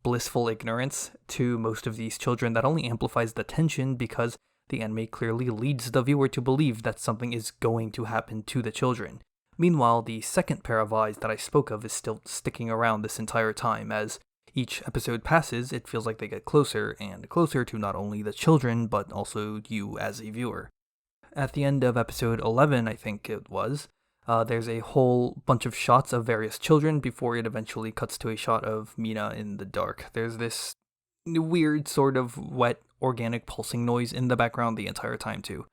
blissful ignorance to most of these children that only amplifies the tension because the anime clearly leads the viewer to believe that something is going to happen to the children. Meanwhile, the second pair of eyes that I spoke of is still sticking around this entire time, as each episode passes, it feels like they get closer and closer to not only the children, but also you as a viewer. At the end of episode 11, I think it was, there's a whole bunch of shots of various children before it eventually cuts to a shot of Mina in the dark. There's this weird sort of wet, organic pulsing noise in the background the entire time too.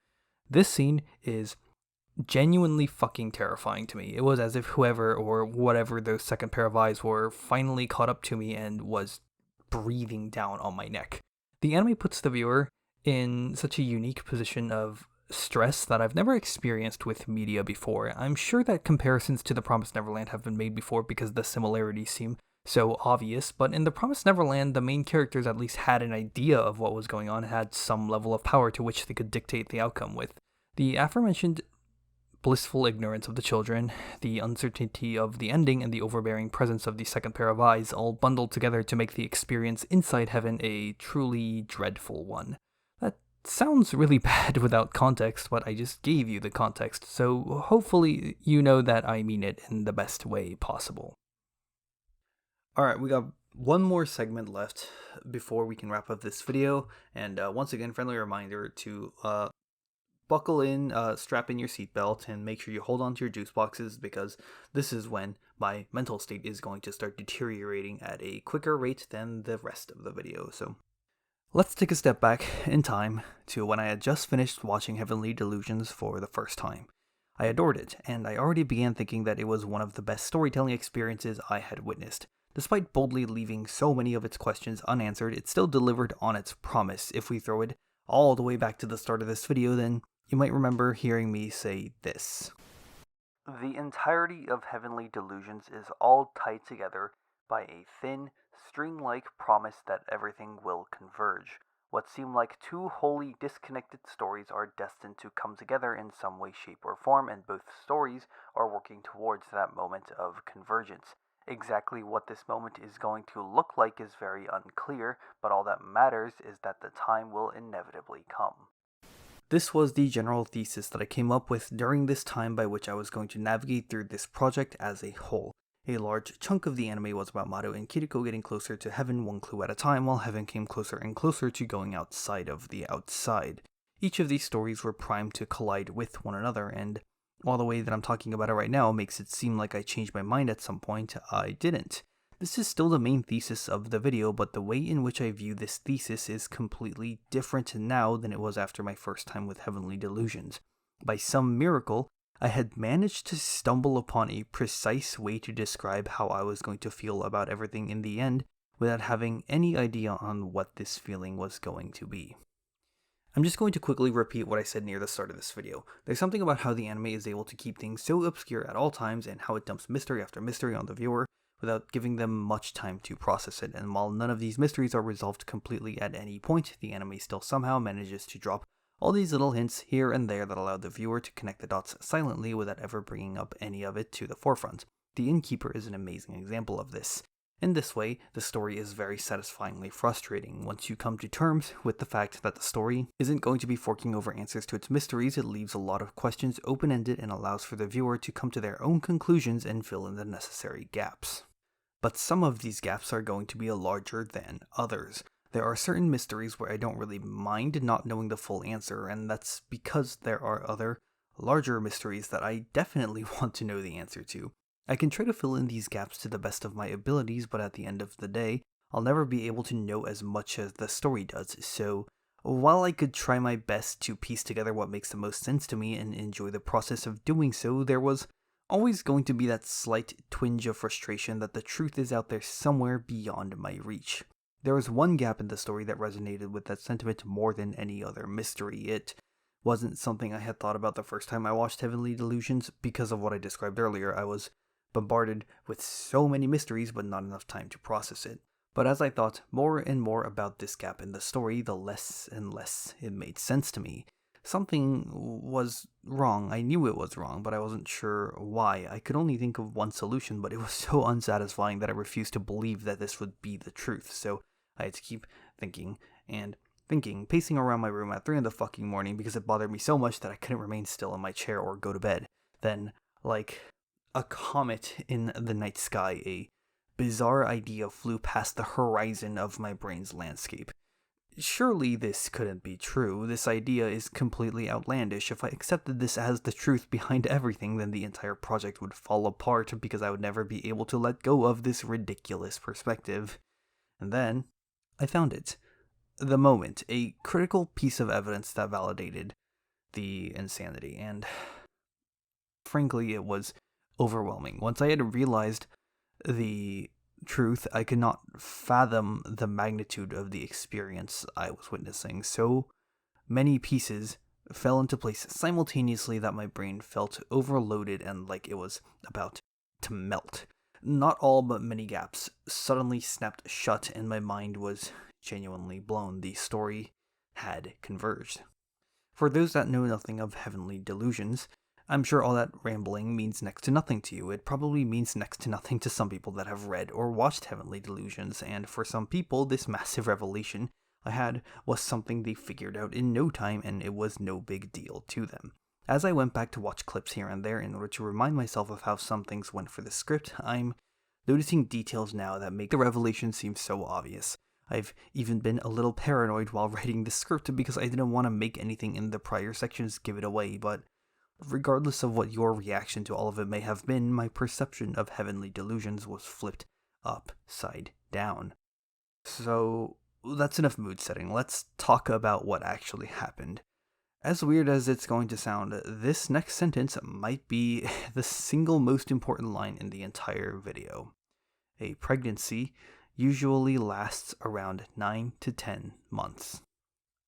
This scene is genuinely fucking terrifying to me. It was as if whoever or whatever those second pair of eyes were finally caught up to me and was breathing down on my neck. The anime puts the viewer in such a unique position of stress that I've never experienced with media before. I'm sure that comparisons to The Promised Neverland have been made before because the similarities seem so obvious, but in The Promised Neverland, the main characters at least had an idea of what was going on, had some level of power to which they could dictate the outcome with. The aforementioned blissful ignorance of the children, the uncertainty of the ending, and the overbearing presence of the second pair of eyes all bundled together to make the experience inside heaven a truly dreadful one. That sounds really bad without context, but I just gave you the context, so hopefully you know that I mean it in the best way possible. Alright, we got one more segment left before we can wrap up this video, and once again, friendly reminder to buckle in, strap in your seatbelt, and make sure you hold on to your juice boxes, because this is when my mental state is going to start deteriorating at a quicker rate than the rest of the video. So let's take a step back in time to when I had just finished watching Heavenly Delusions for the first time. I adored it, and I already began thinking that it was one of the best storytelling experiences I had witnessed. Despite boldly leaving so many of its questions unanswered, it still delivered on its promise. If we throw it all the way back to the start of this video, then you might remember hearing me say this. The entirety of Heavenly Delusions is all tied together by a thin, string-like promise that everything will converge. What seem like two wholly disconnected stories are destined to come together in some way, shape, or form, and both stories are working towards that moment of convergence. Exactly what this moment is going to look like is very unclear, but all that matters is that the time will inevitably come. This was the general thesis that I came up with during this time by which I was going to navigate through this project as a whole. A large chunk of the anime was about Maru and Kiriko getting closer to heaven one clue at a time, while heaven came closer and closer to going outside of the outside. Each of these stories were primed to collide with one another, and while the way that I'm talking about it right now makes it seem like I changed my mind at some point, I didn't. This is still the main thesis of the video, but the way in which I view this thesis is completely different now than it was after my first time with Heavenly Delusions. By some miracle, I had managed to stumble upon a precise way to describe how I was going to feel about everything in the end without having any idea on what this feeling was going to be. I'm just going to quickly repeat what I said near the start of this video. There's something about how the anime is able to keep things so obscure at all times and how it dumps mystery after mystery on the viewer without giving them much time to process it, and while none of these mysteries are resolved completely at any point, the anime still somehow manages to drop all these little hints here and there that allow the viewer to connect the dots silently without ever bringing up any of it to the forefront. The Innkeeper is an amazing example of this. In this way, the story is very satisfyingly frustrating. Once you come to terms with the fact that the story isn't going to be forking over answers to its mysteries, it leaves a lot of questions open-ended and allows for the viewer to come to their own conclusions and fill in the necessary gaps. But some of these gaps are going to be larger than others. There are certain mysteries where I don't really mind not knowing the full answer, and that's because there are other, larger mysteries that I definitely want to know the answer to. I can try to fill in these gaps to the best of my abilities, but at the end of the day, I'll never be able to know as much as the story does, so while I could try my best to piece together what makes the most sense to me and enjoy the process of doing so, there was always going to be that slight twinge of frustration that the truth is out there somewhere beyond my reach. There was one gap in the story that resonated with that sentiment more than any other mystery. It wasn't something I had thought about the first time I watched Heavenly Delusions. Because of what I described earlier, I was bombarded with so many mysteries but not enough time to process it. But as I thought more and more about this gap in the story, the less and less it made sense to me. Something was wrong. I knew it was wrong, but I wasn't sure why. I could only think of one solution, but it was so unsatisfying that I refused to believe that this would be the truth. So I had to keep thinking and thinking, pacing around my room at 3 in the fucking morning because it bothered me so much that I couldn't remain still in my chair or go to bed. Then, like a comet in the night sky, a bizarre idea flew past the horizon of my brain's landscape. Surely this couldn't be true. This idea is completely outlandish. If I accepted this as the truth behind everything, then the entire project would fall apart because I would never be able to let go of this ridiculous perspective. And then, I found it. The moment, a critical piece of evidence that validated the insanity, and frankly, it was overwhelming. Once I had realized the truth, I could not fathom the magnitude of the experience I was witnessing. So many pieces fell into place simultaneously that my brain felt overloaded and like it was about to melt. Not all, but many gaps suddenly snapped shut, and my mind was genuinely blown. The story had converged. For those that know nothing of Heavenly Delusions, I'm sure all that rambling means next to nothing to you. It probably means next to nothing to some people that have read or watched Heavenly Delusions, and for some people, this massive revelation I had was something they figured out in no time, and it was no big deal to them. As I went back to watch clips here and there in order to remind myself of how some things went for the script, I'm noticing details now that make the revelation seem so obvious. I've even been a little paranoid while writing the script because I didn't want to make anything in the prior sections give it away, but regardless of what your reaction to all of it may have been, my perception of Heavenly Delusions was flipped upside down. So, that's enough mood setting. Let's talk about what actually happened. As weird as it's going to sound, this next sentence might be the single most important line in the entire video. A pregnancy usually lasts around 9 to 10 months.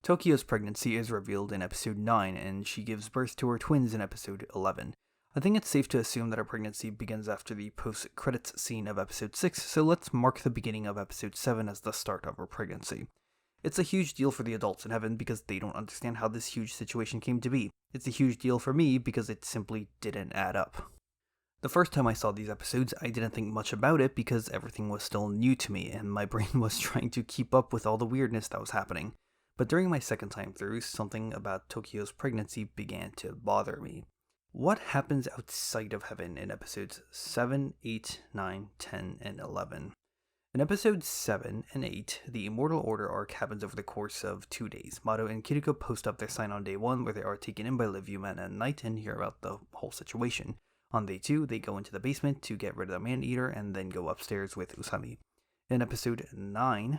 Tokyo's pregnancy is revealed in episode 9, and she gives birth to her twins in episode 11. I think it's safe to assume that her pregnancy begins after the post-credits scene of episode 6, so let's mark the beginning of episode 7 as the start of her pregnancy. It's a huge deal for the adults in heaven because they don't understand how this huge situation came to be. It's a huge deal for me because it simply didn't add up. The first time I saw these episodes, I didn't think much about it because everything was still new to me, and my brain was trying to keep up with all the weirdness that was happening. But during my second time through, something about Tokyo's pregnancy began to bother me. What happens outside of heaven in episodes 7, 8, 9, 10, and 11? In episodes 7 and 8, the Immortal Order arc happens over the course of 2 days. Mato and Kiriko post up their sign on day 1, where they are taken in by Liv Man at night and hear about the whole situation. On day 2, they go into the basement to get rid of the man-eater and then go upstairs with Usami. In episode 9,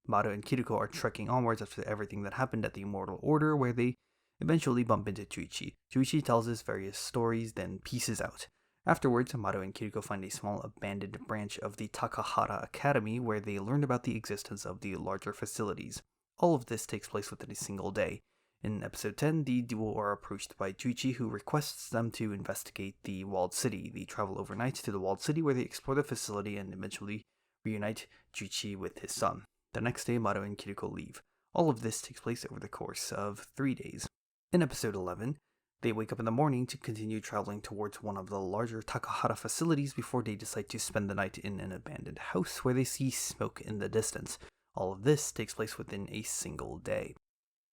Mato and Kiriko are trekking onwards after everything that happened at the Immortal Order, where they eventually bump into Chuichi. Chuichi tells us various stories, then pieces out. Afterwards, Mato and Kiriko find a small abandoned branch of the Takahara Academy, where they learn about the existence of the larger facilities. All of this takes place within a single day. In episode 10, the duo are approached by Chuichi, who requests them to investigate the Walled City. They travel overnight to the Walled City, where they explore the facility and eventually reunite Chuichi with his son. The next day, Mato and Kiriko leave. All of this takes place over the course of 3 days. In episode 11, they wake up in the morning to continue traveling towards one of the larger Takahara facilities before they decide to spend the night in an abandoned house where they see smoke in the distance. All of this takes place within a single day.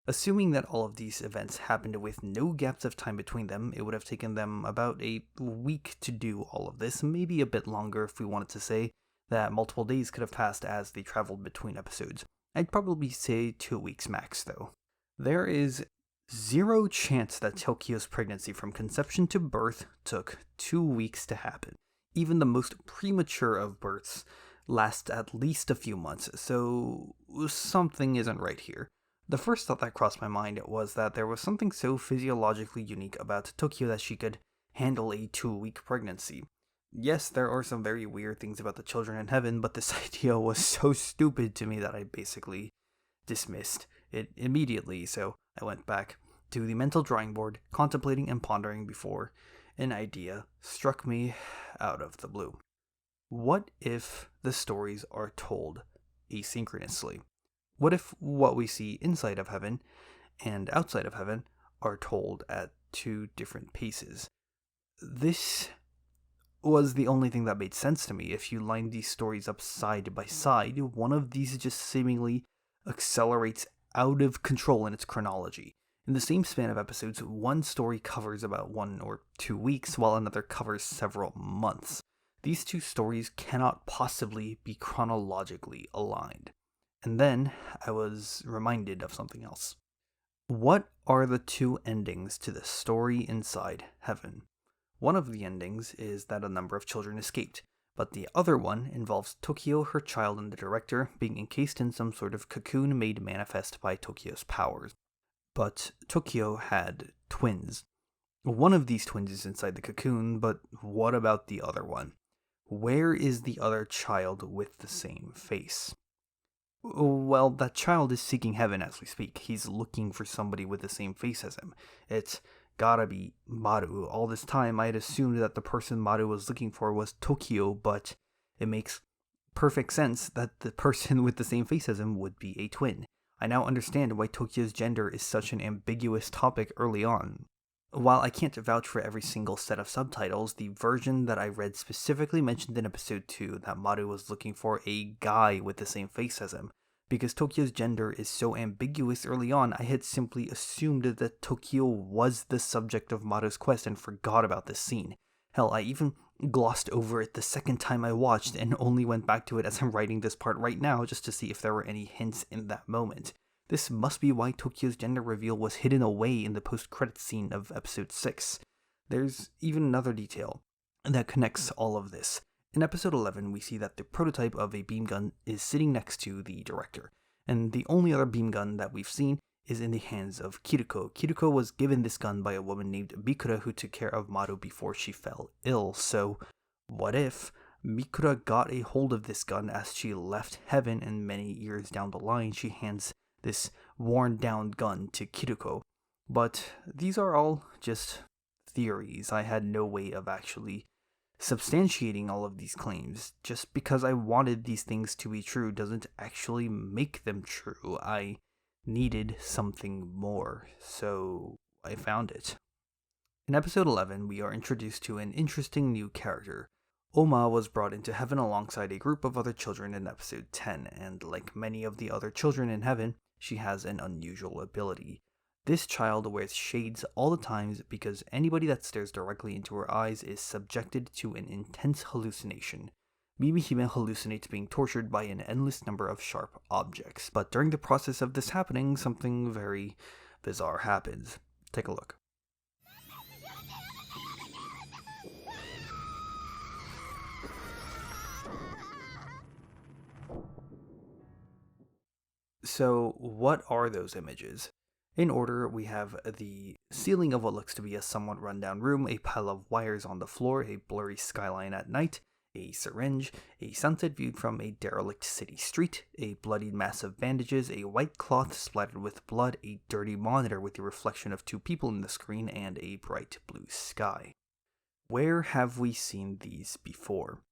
Assuming that all of these events happened with no gaps of time between them, it would have taken them about a week to do all of this, maybe a bit longer if we wanted to say that multiple days could have passed as they traveled between episodes. I'd probably say 2 weeks max, though. There is zero chance that Tokyo's pregnancy from conception to birth took 2 weeks to happen. Even the most premature of births last at least a few months, so something isn't right here. The first thought that crossed my mind was that there was something so physiologically unique about Tokyo that she could handle a 2-week pregnancy. Yes, there are some very weird things about the children in heaven, but this idea was so stupid to me that I basically dismissed it immediately, so I went back to the mental drawing board, contemplating and pondering before an idea struck me out of the blue. What if the stories are told asynchronously? What if what we see inside of heaven and outside of heaven are told at 2 different paces? This was the only thing that made sense to me. If you line these stories up side by side, one of these just seemingly accelerates out of control in its chronology. In the same span of episodes, one story covers about 1 or 2 weeks, while another covers several months. These two stories cannot possibly be chronologically aligned. And then I was reminded of something else. What are the two endings to the story inside heaven? One of the endings is that a number of children escaped, but the other one involves Tokyo, her child, and the director being encased in some sort of cocoon made manifest by Tokyo's powers. But Tokyo had twins. One of these twins is inside the cocoon, but what about the other one? Where is the other child with the same face? Well, that child is seeking heaven as we speak. He's looking for somebody with the same face as him. It's gotta be Maru. All this time, I had assumed that the person Maru was looking for was Tokyo, but it makes perfect sense that the person with the same face as him would be a twin. I now understand why Tokyo's gender is such an ambiguous topic early on. While I can't vouch for every single set of subtitles, the version that I read specifically mentioned in episode 2 that Maru was looking for a guy with the same face as him. Because Tokyo's gender is so ambiguous early on, I had simply assumed that Tokyo was the subject of Maru's quest and forgot about this scene. Hell, I even glossed over it the second time I watched and only went back to it as I'm writing this part right now just to see if there were any hints in that moment. This must be why Tokyo's gender reveal was hidden away in the post-credits scene of episode 6. There's even another detail that connects all of this. In episode 11, we see that the prototype of a beam gun is sitting next to the director, and the only other beam gun that we've seen is in the hands of Kiruko. Kiruko was given this gun by a woman named Mikura who took care of Maru before she fell ill, so what if Mikura got a hold of this gun as she left heaven and many years down the line she hands this worn down gun to Kiruko? But these are all just theories. I had no way of actually substantiating all of these claims. Just because I wanted these things to be true doesn't actually make them true. I needed something more, so I found it. In episode 11, we are introduced to an interesting new character. Oma was brought into heaven alongside a group of other children in episode 10, and like many of the other children in heaven, she has an unusual ability. This child wears shades all the times because anybody that stares directly into her eyes is subjected to an intense hallucination. Mimihime hallucinates being tortured by an endless number of sharp objects, but during the process of this happening, something very bizarre happens. Take a look. So, what are those images? In order, we have the ceiling of what looks to be a somewhat rundown room, a pile of wires on the floor, a blurry skyline at night, a syringe, a sunset viewed from a derelict city street, a bloodied mass of bandages, a white cloth splattered with blood, a dirty monitor with the reflection of two people in the screen, and a bright blue sky. Where have we seen these before?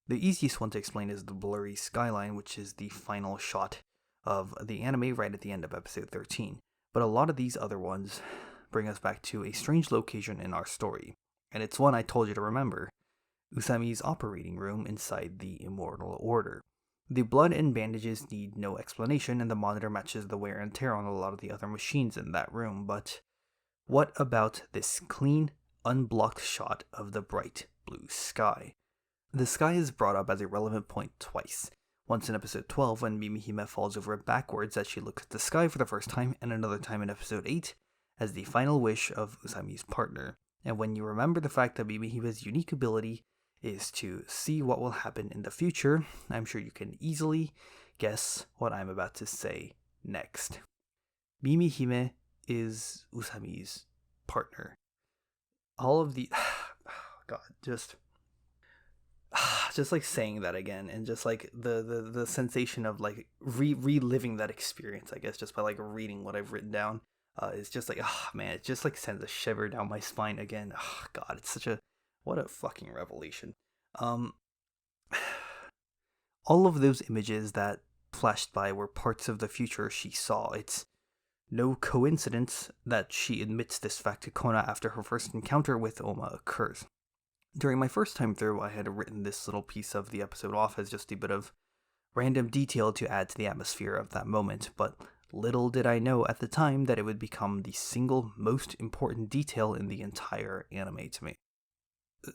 The easiest one to explain is the blurry skyline, which is the final shot of the anime right at the end of episode 13. But a lot of these other ones bring us back to a strange location in our story, and it's one I told you to remember: Usami's operating room inside the Immortal Order. The blood and bandages need no explanation, and the monitor matches the wear and tear on a lot of the other machines in that room, but what about this clean, unblocked shot of the bright blue sky? The sky is brought up as a relevant point twice. Once in episode 12 when Mimihime falls over backwards as she looks at the sky for the first time, and another time in episode 8 as the final wish of Usami's partner. And when you remember the fact that Mimihime's unique ability is to see what will happen in the future, I'm sure you can easily guess what I'm about to say next. Mimihime is Usami's partner. All of the... God, just like saying that again, and just like the sensation of like reliving that experience, I guess, just by like reading what I've written down, is just like, oh man, it just like sends a shiver down my spine again. Oh God, it's such a, what a fucking revelation. All of those images that flashed by were parts of the future she saw. It's no coincidence that she admits this fact to Kona after her first encounter with Oma occurs. During my first time through, I had written this little piece of the episode off as just a bit of random detail to add to the atmosphere of that moment, but little did I know at the time that it would become the single most important detail in the entire anime to me.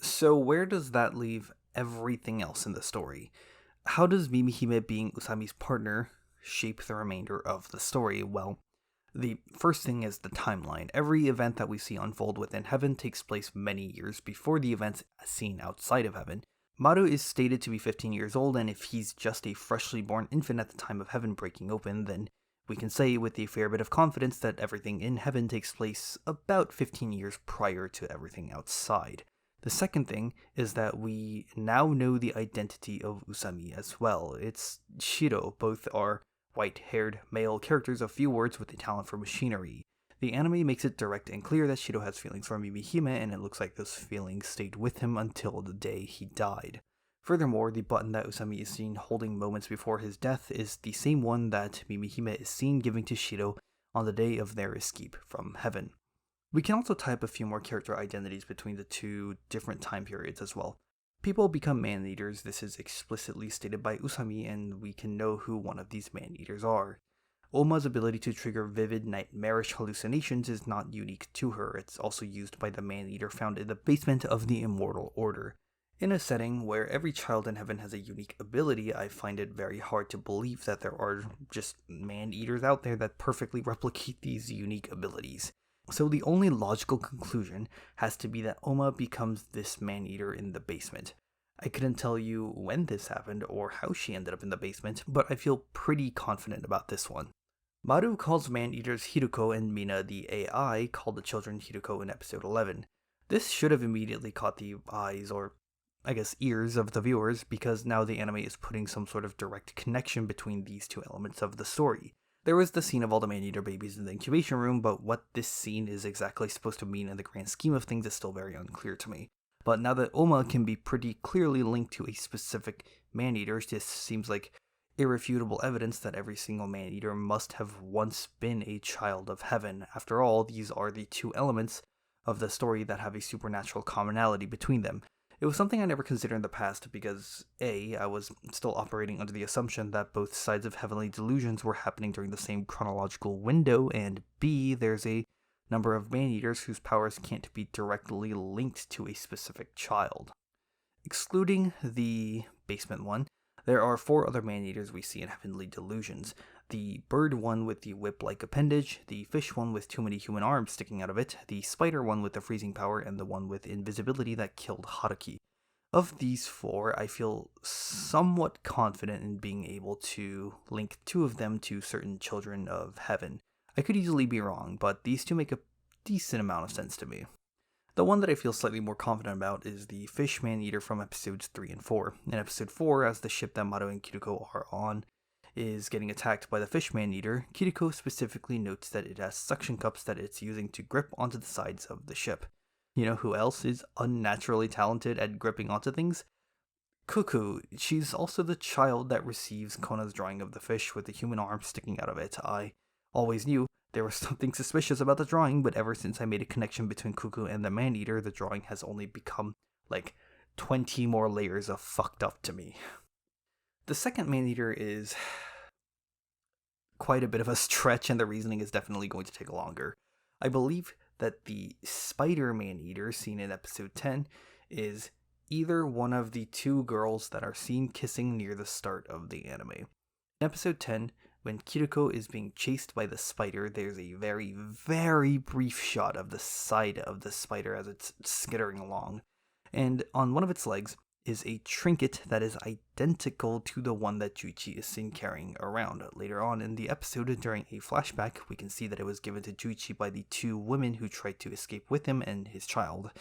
So where does that leave everything else in the story. How does Mimihime being Usami's partner shape the remainder of the story? Well, the first thing is the timeline. Every event that we see unfold within Heaven takes place many years before the events seen outside of Heaven. Maru is stated to be 15 years old, and if he's just a freshly born infant at the time of Heaven breaking open, then we can say with a fair bit of confidence that everything in Heaven takes place about 15 years prior to everything outside. The second thing is that we now know the identity of Usami as well. It's Shiro. Both are white-haired male characters of few words with a talent for machinery. The anime makes it direct and clear that Shiro has feelings for Mimihime, and it looks like those feelings stayed with him until the day he died. Furthermore, the button that Usami is seen holding moments before his death is the same one that Mimihime is seen giving to Shiro on the day of their escape from Heaven. We can also tie up a few more character identities between the two different time periods as well. People become man-eaters. This is explicitly stated by Usami, and we can know who one of these man-eaters are. Oma's ability to trigger vivid, nightmarish hallucinations is not unique to her. It's also used by the man-eater found in the basement of the Immortal Order. In a setting where every child in Heaven has a unique ability, I find it very hard to believe that there are just man-eaters out there that perfectly replicate these unique abilities. So the only logical conclusion has to be that Oma becomes this man-eater in the basement. I couldn't tell you when this happened or how she ended up in the basement, but I feel pretty confident about this one. Maru calls man-eaters Hiruko and Mina the AI called the children Hiruko in episode 11. This should have immediately caught the eyes, or I guess ears, of the viewers, because now the anime is putting some sort of direct connection between these two elements of the story. There was the scene of all the man-eater babies in the incubation room, but what this scene is exactly supposed to mean in the grand scheme of things is still very unclear to me. But now that Oma can be pretty clearly linked to a specific man-eater, this seems like irrefutable evidence that every single man-eater must have once been a child of Heaven. After all, these are the two elements of the story that have a supernatural commonality between them. It was something I never considered in the past because A, I was still operating under the assumption that both sides of Heavenly Delusions were happening during the same chronological window, and B, there's a number of man-eaters whose powers can't be directly linked to a specific child. Excluding the basement one, there are 4 other man-eaters we see in Heavenly Delusions. The bird one with the whip-like appendage, the fish one with too many human arms sticking out of it, the spider one with the freezing power, and the one with invisibility that killed Haruki. Of these 4, I feel somewhat confident in being able to link 2 of them to certain children of Heaven. I could easily be wrong, but these 2 make a decent amount of sense to me. The one that I feel slightly more confident about is the fish man-eater from episodes 3 and 4. In episode 4, as the ship that Maru and Kiriko are on is getting attacked by the fish man-eater, Kiriko specifically notes that it has suction cups that it's using to grip onto the sides of the ship. You know who else is unnaturally talented at gripping onto things? Cuckoo. She's also the child that receives Kona's drawing of the fish with the human arm sticking out of it. I always knew there was something suspicious about the drawing, but ever since I made a connection between Cuckoo and the man-eater, the drawing has only become like 20 more layers of fucked up to me. The second man-eater is quite a bit of a stretch, and the reasoning is definitely going to take longer. I believe that the spider man-eater seen in episode 10 is either one of the 2 girls that are seen kissing near the start of the anime. In episode 10, when Kiriko is being chased by the spider, there's a very, very brief shot of the side of the spider as it's skittering along. And on one of its legs is a trinket that is identical to the one that Juichi is seen carrying around. Later on in the episode, during a flashback, we can see that it was given to Juichi by the 2 women who tried to escape with him and his child.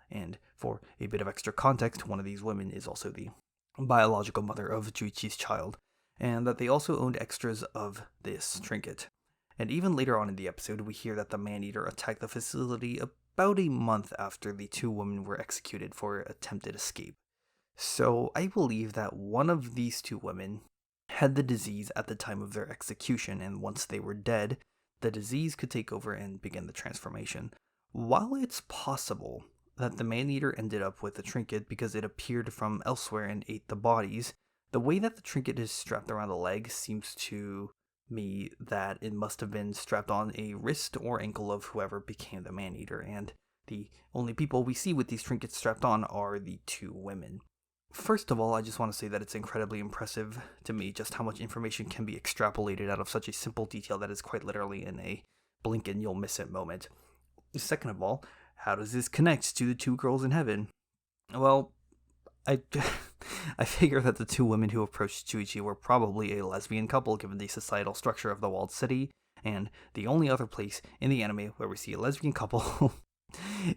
And for a bit of extra context, one of these women is also the biological mother of Juichi's child, and that they also owned extras of this trinket. And even later on in the episode, we hear that the man-eater attacked the facility about a month after the 2 women were executed for attempted escape. So I believe that one of these 2 women had the disease at the time of their execution, and once they were dead, the disease could take over and begin the transformation. While it's possible that the man-eater ended up with the trinket because it appeared from elsewhere and ate the bodies, the way that the trinket is strapped around the leg seems to me that it must have been strapped on a wrist or ankle of whoever became the man-eater, and the only people we see with these trinkets strapped on are the 2 women. First of all, I just want to say that it's incredibly impressive to me just how much information can be extrapolated out of such a simple detail that is quite literally in a blink and you'll miss it moment. Second of all, how does this connect to the two girls in heaven? Well, I, I figure that the two women who approached Chuichi were probably a lesbian couple given the societal structure of the walled city, and the only other place in the anime where we see a lesbian couple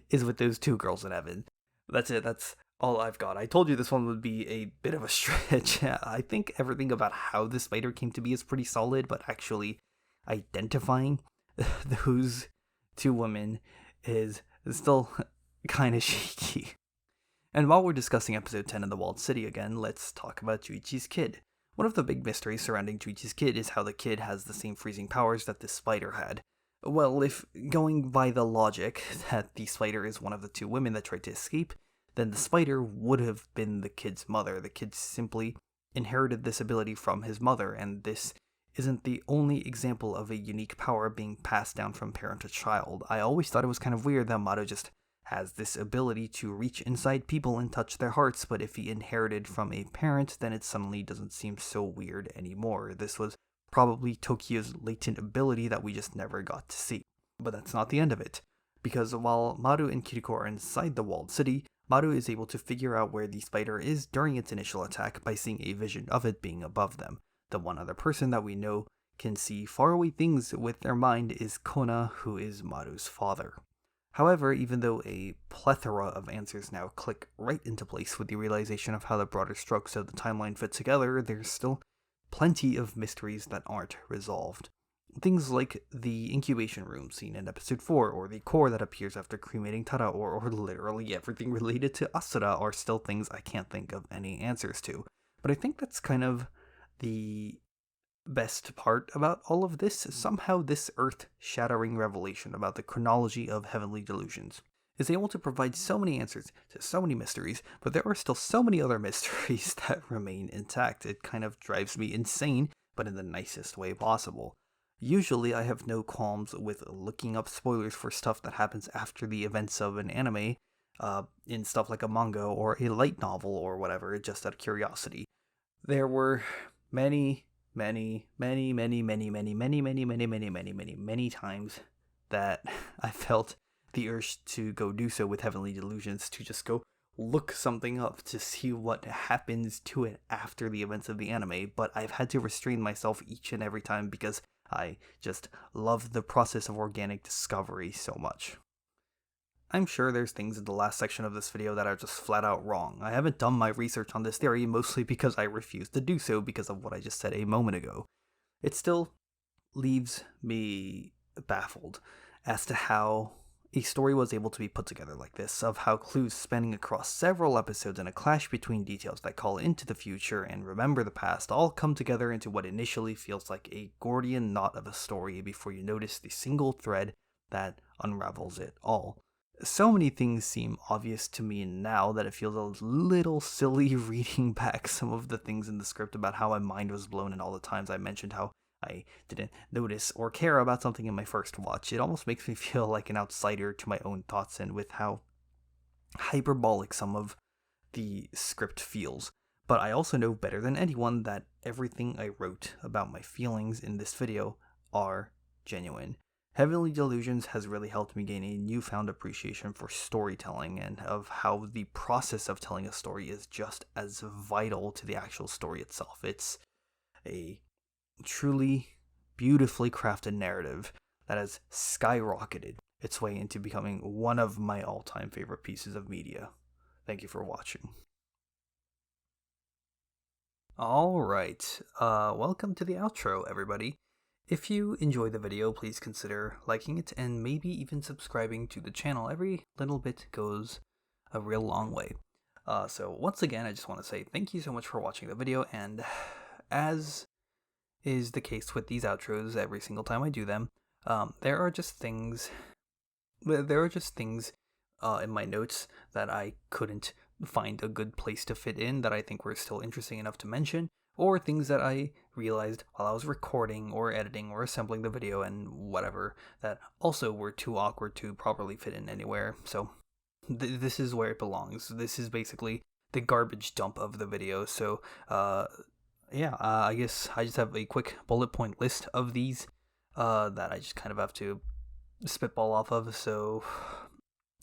is with those two girls in heaven. That's it, that's all I've got. I told you this one would be a bit of a stretch. I think everything about how the spider came to be is pretty solid, but actually identifying those two women is still kind of shaky. And while we're discussing episode 10 of the Walled City again, let's talk about Juichi's kid. One of the big mysteries surrounding Juichi's kid is how the kid has the same freezing powers that this spider had. Well, if going by the logic that the spider is one of the two women that tried to escape, then the spider would have been the kid's mother. The kid simply inherited this ability from his mother, and this isn't the only example of a unique power being passed down from parent to child. I always thought it was kind of weird that Maru just has this ability to reach inside people and touch their hearts, but if he inherited from a parent, then it suddenly doesn't seem so weird anymore. This was probably Tokyo's latent ability that we just never got to see. But that's not the end of it, because while Maru and Kiriko are inside the walled city, Maru is able to figure out where the spider is during its initial attack by seeing a vision of it being above them. The one other person that we know can see faraway things with their mind is Kona, who is Maru's father. However, even though a plethora of answers now click right into place with the realization of how the broader strokes of the timeline fit together, there's still plenty of mysteries that aren't resolved. Things like the incubation room seen in episode 4, or the core that appears after cremating Tara, or literally everything related to Asura are still things I can't think of any answers to. But I think that's kind of the best part about all of this. Somehow this earth-shattering revelation about the chronology of heavenly delusions is able to provide so many answers to so many mysteries, but there are still so many other mysteries that remain intact. It kind of drives me insane, but in the nicest way possible. Usually I have no qualms with looking up spoilers for stuff that happens after the events of an anime, in stuff like a manga or a light novel or whatever, just out of curiosity. There were many times that I felt the urge to go do so with Heavenly Delusions, to just go look something up to see what happens to it after the events of the anime, but I've had to restrain myself each and every time because I just love the process of organic discovery so much. I'm sure there's things in the last section of this video that are just flat out wrong. I haven't done my research on this theory mostly because I refuse to do so because of what I just said a moment ago. It still leaves me baffled as to how a story was able to be put together like this, of how clues spanning across several episodes and a clash between details that call into the future and remember the past all come together into what initially feels like a Gordian knot of a story before you notice the single thread that unravels it all. So many things seem obvious to me now that it feels a little silly reading back some of the things in the script about how my mind was blown and all the times I mentioned how I didn't notice or care about something in my first watch. It almost makes me feel like an outsider to my own thoughts and with how hyperbolic some of the script feels. But I also know better than anyone that everything I wrote about my feelings in this video are genuine. Heavenly Delusions has really helped me gain a newfound appreciation for storytelling and of how the process of telling a story is just as vital to the actual story itself. It's a truly beautifully crafted narrative that has skyrocketed its way into becoming one of my all-time favorite pieces of media. Thank you for watching. Alright, welcome to the outro, everybody. If you enjoyed the video, please consider liking it and maybe even subscribing to the channel. Every little bit goes a real long way. So once again, I just want to say thank you so much for watching the video, and as is the case with these outros every single time I do them, there are just things in my notes that I couldn't find a good place to fit in that I think were still interesting enough to mention, or things that I realized while I was recording or editing or assembling the video and whatever that also were too awkward to properly fit in anywhere. So this is where it belongs. This is basically the garbage dump of the video. So I guess I just have a quick bullet point list of these that I just kind of have to spitball off of. So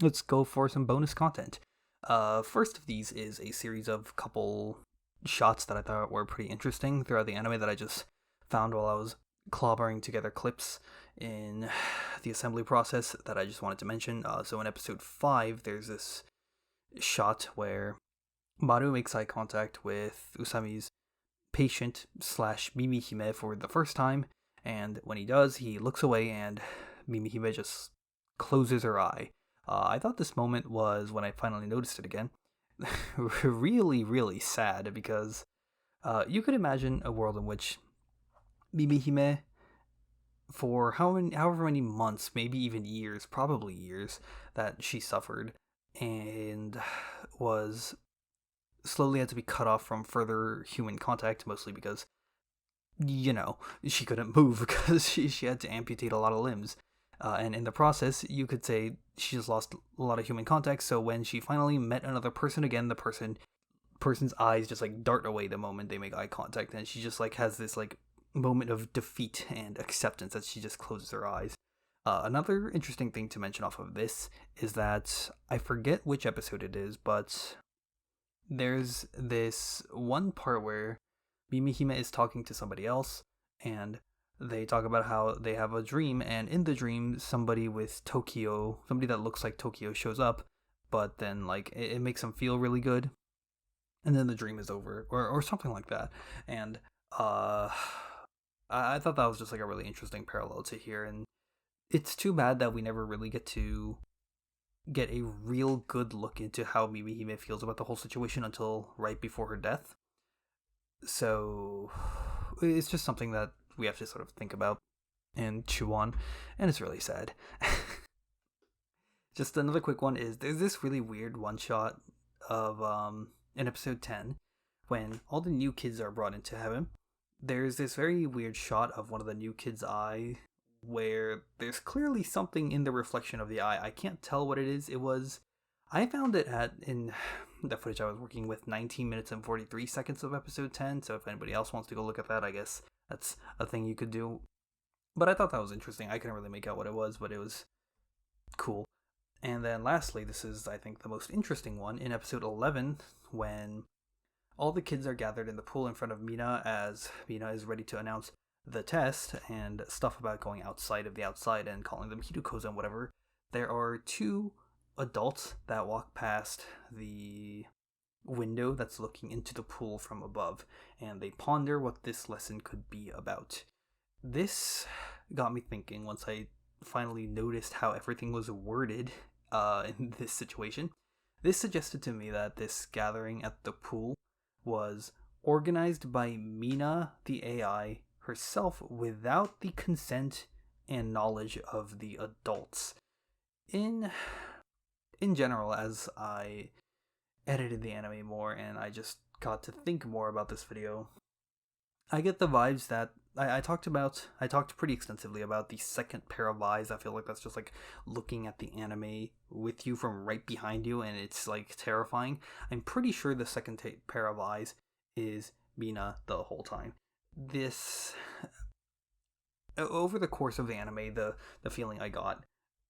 let's go for some bonus content. First of these is a series of couple shots that I thought were pretty interesting throughout the anime that I just found while I was clobbering together clips in the assembly process that I just wanted to mention. So in episode 5, there's this shot where Maru makes eye contact with Usami's patient / Mimihime for the first time, and when he does, he looks away and Mimihime just closes her eye. I thought this moment was, when I finally noticed it again, really, really sad, because you could imagine a world in which Mimihime, for however many months, maybe even years, probably years, that she suffered and was slowly had to be cut off from further human contact, mostly because, she couldn't move because she had to amputate a lot of limbs. And in the process, you could say she just lost a lot of human contact, so when she finally met another person again, the person's eyes just like dart away the moment they make eye contact, and she just like has this like moment of defeat and acceptance that she just closes her eyes. Another interesting thing to mention off of this is that I forget which episode it is, but there's this one part where Mimihime is talking to somebody else, and they talk about how they have a dream, and in the dream, somebody that looks like Tokyo shows up, but then like it makes them feel really good, and then the dream is over, or something like that. And I thought that was just like a really interesting parallel to here, and it's too bad that we never really get to get a real good look into how Mimihime feels about the whole situation until right before her death. So it's just something that we have to sort of think about and chew on, and it's really sad. Just another quick one is there's this really weird one shot of in episode 10 when all the new kids are brought into heaven. There's this very weird shot of one of the new kids' eye where there's clearly something in the reflection of the eye. I can't tell what it is. I found it in the footage I was working with, 19 minutes and 43 seconds of episode 10, so if anybody else wants to go look at that, I guess that's a thing you could do. But I thought that was interesting. I couldn't really make out what it was, but it was cool. And then lastly, this is, I think, the most interesting one, in episode 11, when all the kids are gathered in the pool in front of Mina as Mina is ready to announce the test and stuff about going outside of the outside and calling them Hiruko's and whatever. There are two adults that walk past the window that's looking into the pool from above, and they ponder what this lesson could be about. This got me thinking once I finally noticed how everything was worded in this situation. This suggested to me that this gathering at the pool was organized by Mina, the AI, herself without the consent and knowledge of the adults. In general, as I edited the anime more and I just got to think more about this video, I get the vibes that I talked pretty extensively about the second pair of eyes. I feel like that's just like looking at the anime with you from right behind you, and it's like terrifying. I'm pretty sure the second pair of eyes is Mina the whole time. This, over the course of the anime, the feeling I got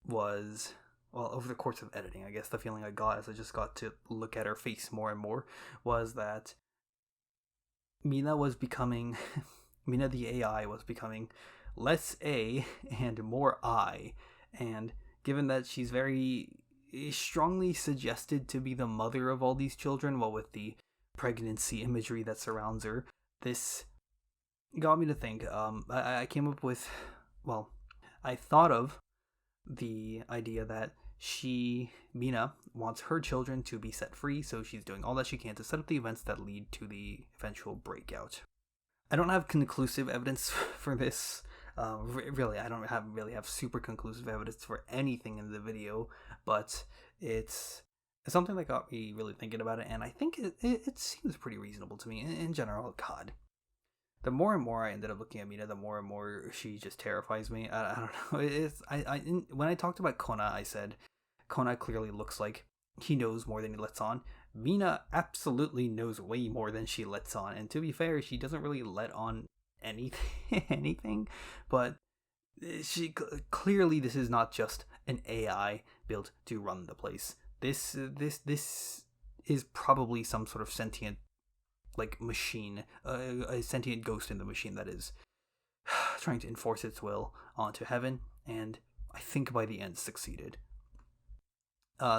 was, well, over the course of editing, I guess the feeling I got as I just got to look at her face more and more was that Mina the AI was becoming less A and more I. And given that she's very strongly suggested to be the mother of all these children, well, with the pregnancy imagery that surrounds her, this got me to think. I came up with, well, I thought of the idea that Mina, wants her children to be set free, so she's doing all that she can to set up the events that lead to the eventual breakout. I don't have conclusive evidence for this. Really, I don't really have super conclusive evidence for anything in the video, but it's something that got me really thinking about it, and I think it seems pretty reasonable to me in general. God, the more and more I ended up looking at Mina, the more and more she just terrifies me. I don't know. When I talked about Kona, I said Kona clearly looks like he knows more than he lets on. Mina absolutely knows way more than she lets on, and to be fair, she doesn't really let on anything, anything. But she clearly this is not just an AI built to run the place. This is probably some sort of sentient like machine, a sentient ghost in the machine that is trying to enforce its will onto heaven, and I think by the end succeeded.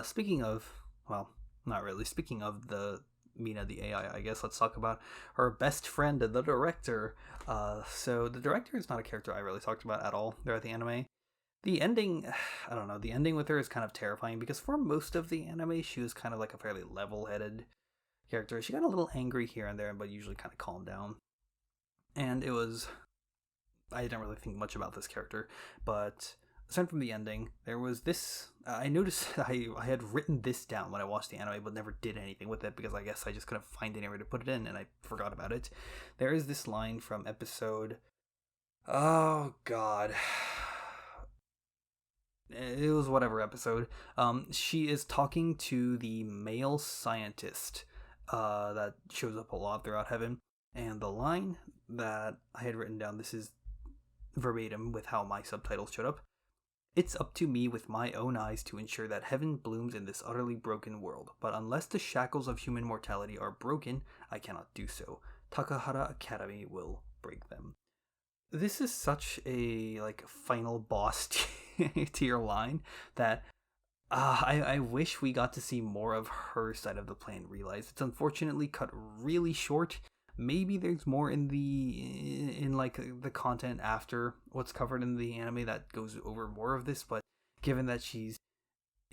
Speaking of, well, not really. Speaking of the Mina the AI, I guess let's talk about her best friend, the director. So the director is not a character I really talked about at all throughout the anime. The ending, I don't know. The ending with her is kind of terrifying because for most of the anime, she was kind of like a fairly level-headed character. She got a little angry here and there, but usually kind of calmed down. And it was, I didn't really think much about this character, but aside from the ending, there was this. I noticed I had written this down when I watched the anime, but never did anything with it because I guess I just couldn't find anywhere to put it in, and I forgot about it. There is this line from episode. Oh God. It was whatever episode. She is talking to the male scientist that shows up a lot throughout Heaven, and the line that I had written down. This is verbatim with how my subtitles showed up. It's up to me with my own eyes to ensure that heaven blooms in this utterly broken world, but unless the shackles of human mortality are broken, I cannot do so. Takahara Academy will break them. This is such a like final boss tier line that I wish we got to see more of her side of the plan realized. It's unfortunately cut really short. Maybe there's more in like the content after what's covered in the anime that goes over more of this, but given that she's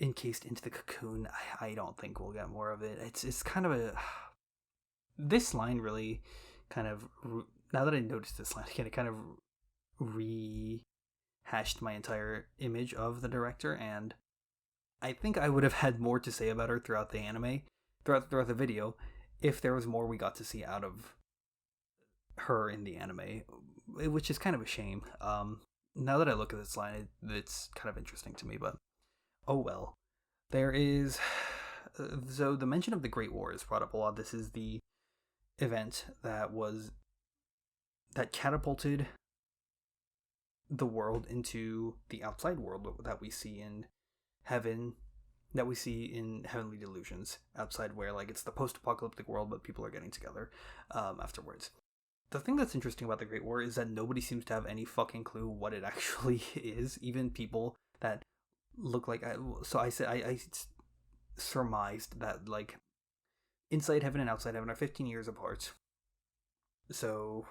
encased into the cocoon, I don't think we'll get more of it. It's kind of a this line really kind of, now that I noticed this line again, it kind of rehashed my entire image of the director, and I think I would have had more to say about her throughout the anime, throughout the video, if there was more we got to see out of her in the anime, which is kind of a shame. Now that I look at this line, it's kind of interesting to me, but oh well. There is so the mention of the Great War is brought up a lot. This is the event that catapulted the world into the outside world that we see in heaven, that we see in Heavenly Delusions, outside where like it's the post-apocalyptic world, but people are getting together afterwards. The thing that's interesting about the Great War is that nobody seems to have any fucking clue what it actually is. Even people that look like so I surmised that like inside heaven and outside heaven are 15 years apart. So,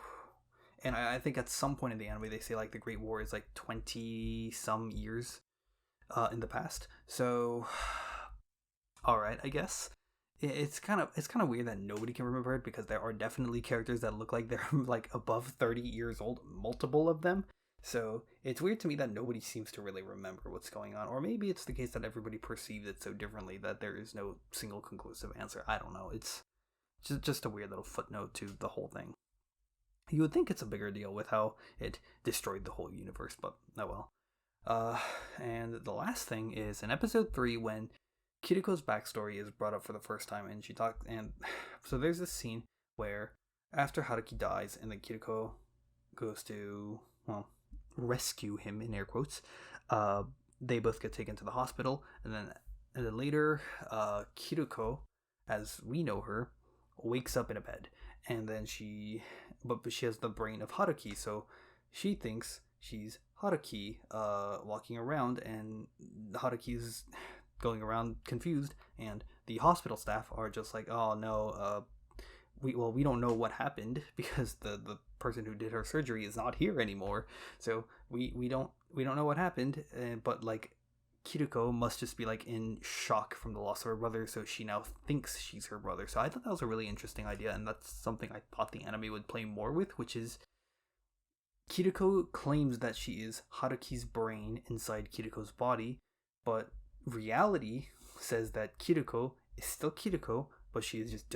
and I think at some point in the anime they say like the Great War is like 20 some years in the past. So, all right, I guess it's kind of weird that nobody can remember it because there are definitely characters that look like they're like above 30 years old, multiple of them. So it's weird to me that nobody seems to really remember what's going on, or maybe it's the case that everybody perceives it so differently that there is no single conclusive answer. I don't know. It's just a weird little footnote to the whole thing. You would think it's a bigger deal with how it destroyed the whole universe, but oh well. And the last thing is in episode 3 when Kiriko's backstory is brought up for the first time, and she talks, and so there's this scene where after Haruki dies, and then Kiriko goes to rescue him in air quotes. They both get taken to the hospital, and then later, Kiriko, as we know her, wakes up in a bed, and then but she has the brain of Haruki, so she thinks she's Haruki, walking around, and Haruki's going around confused, and the hospital staff are just like, oh no, we don't know what happened because the person who did her surgery is not here anymore, so we don't know what happened, but like Kiriko must just be like in shock from the loss of her brother, so she now thinks she's her brother. So I thought that was a really interesting idea, and that's something I thought the anime would play more with, which is Kiriko claims that she is Haruki's brain inside Kiriko's body, but reality says that Kiriko is still Kiriko, but she is just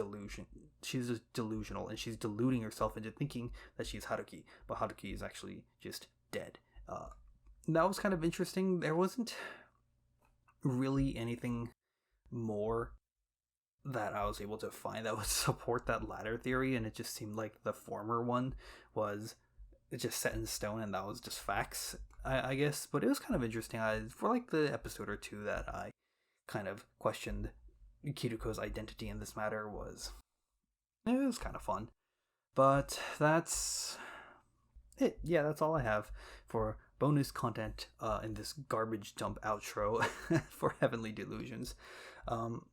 she's just delusional, and she's deluding herself into thinking that she's Haruki, but Haruki is actually just dead. That was kind of interesting. There wasn't really anything more that I was able to find that would support that latter theory, and it just seemed like the former one was just set in stone, and that was just facts, I guess. But it was kind of interesting. For like the episode or two that I kind of questioned Kiriko's identity in this matter it was kind of fun. But that's it. Yeah, that's all I have for bonus content in this garbage dump outro for Heavenly Delusions. Um,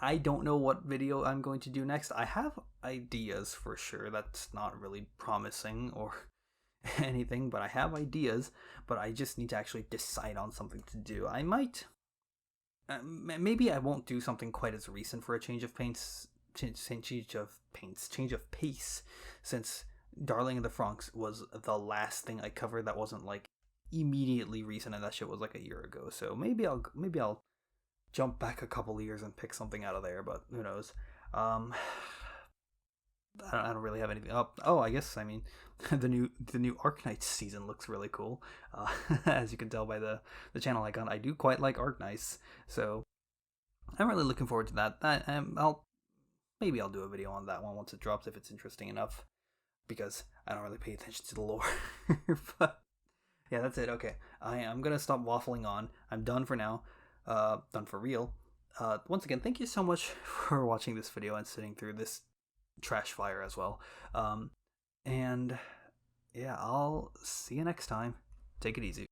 I don't know what video I'm going to do next. I have ideas for sure. That's not really promising or anything, but I have ideas, but I just need to actually decide on something to do. I might maybe I won't do something quite as recent for a change of change of pace, since Darling in the Franxx was the last thing I covered that wasn't like immediately recent, and that shit was like a year ago. So maybe I'll jump back a couple years and pick something out of there, but who knows. I don't really have anything up. Oh, I guess, I mean, the new Arknights season looks really cool. As you can tell by the channel icon, I do quite like Arknights, so I'm really looking forward to that. Maybe I'll do a video on that one once it drops if it's interesting enough, because I don't really pay attention to the lore. But yeah, that's it. Okay, I'm gonna stop waffling on. I'm done for now. Done for real. Once again, thank you so much for watching this video and sitting through this trash fire as well. And yeah, I'll see you next time. Take it easy.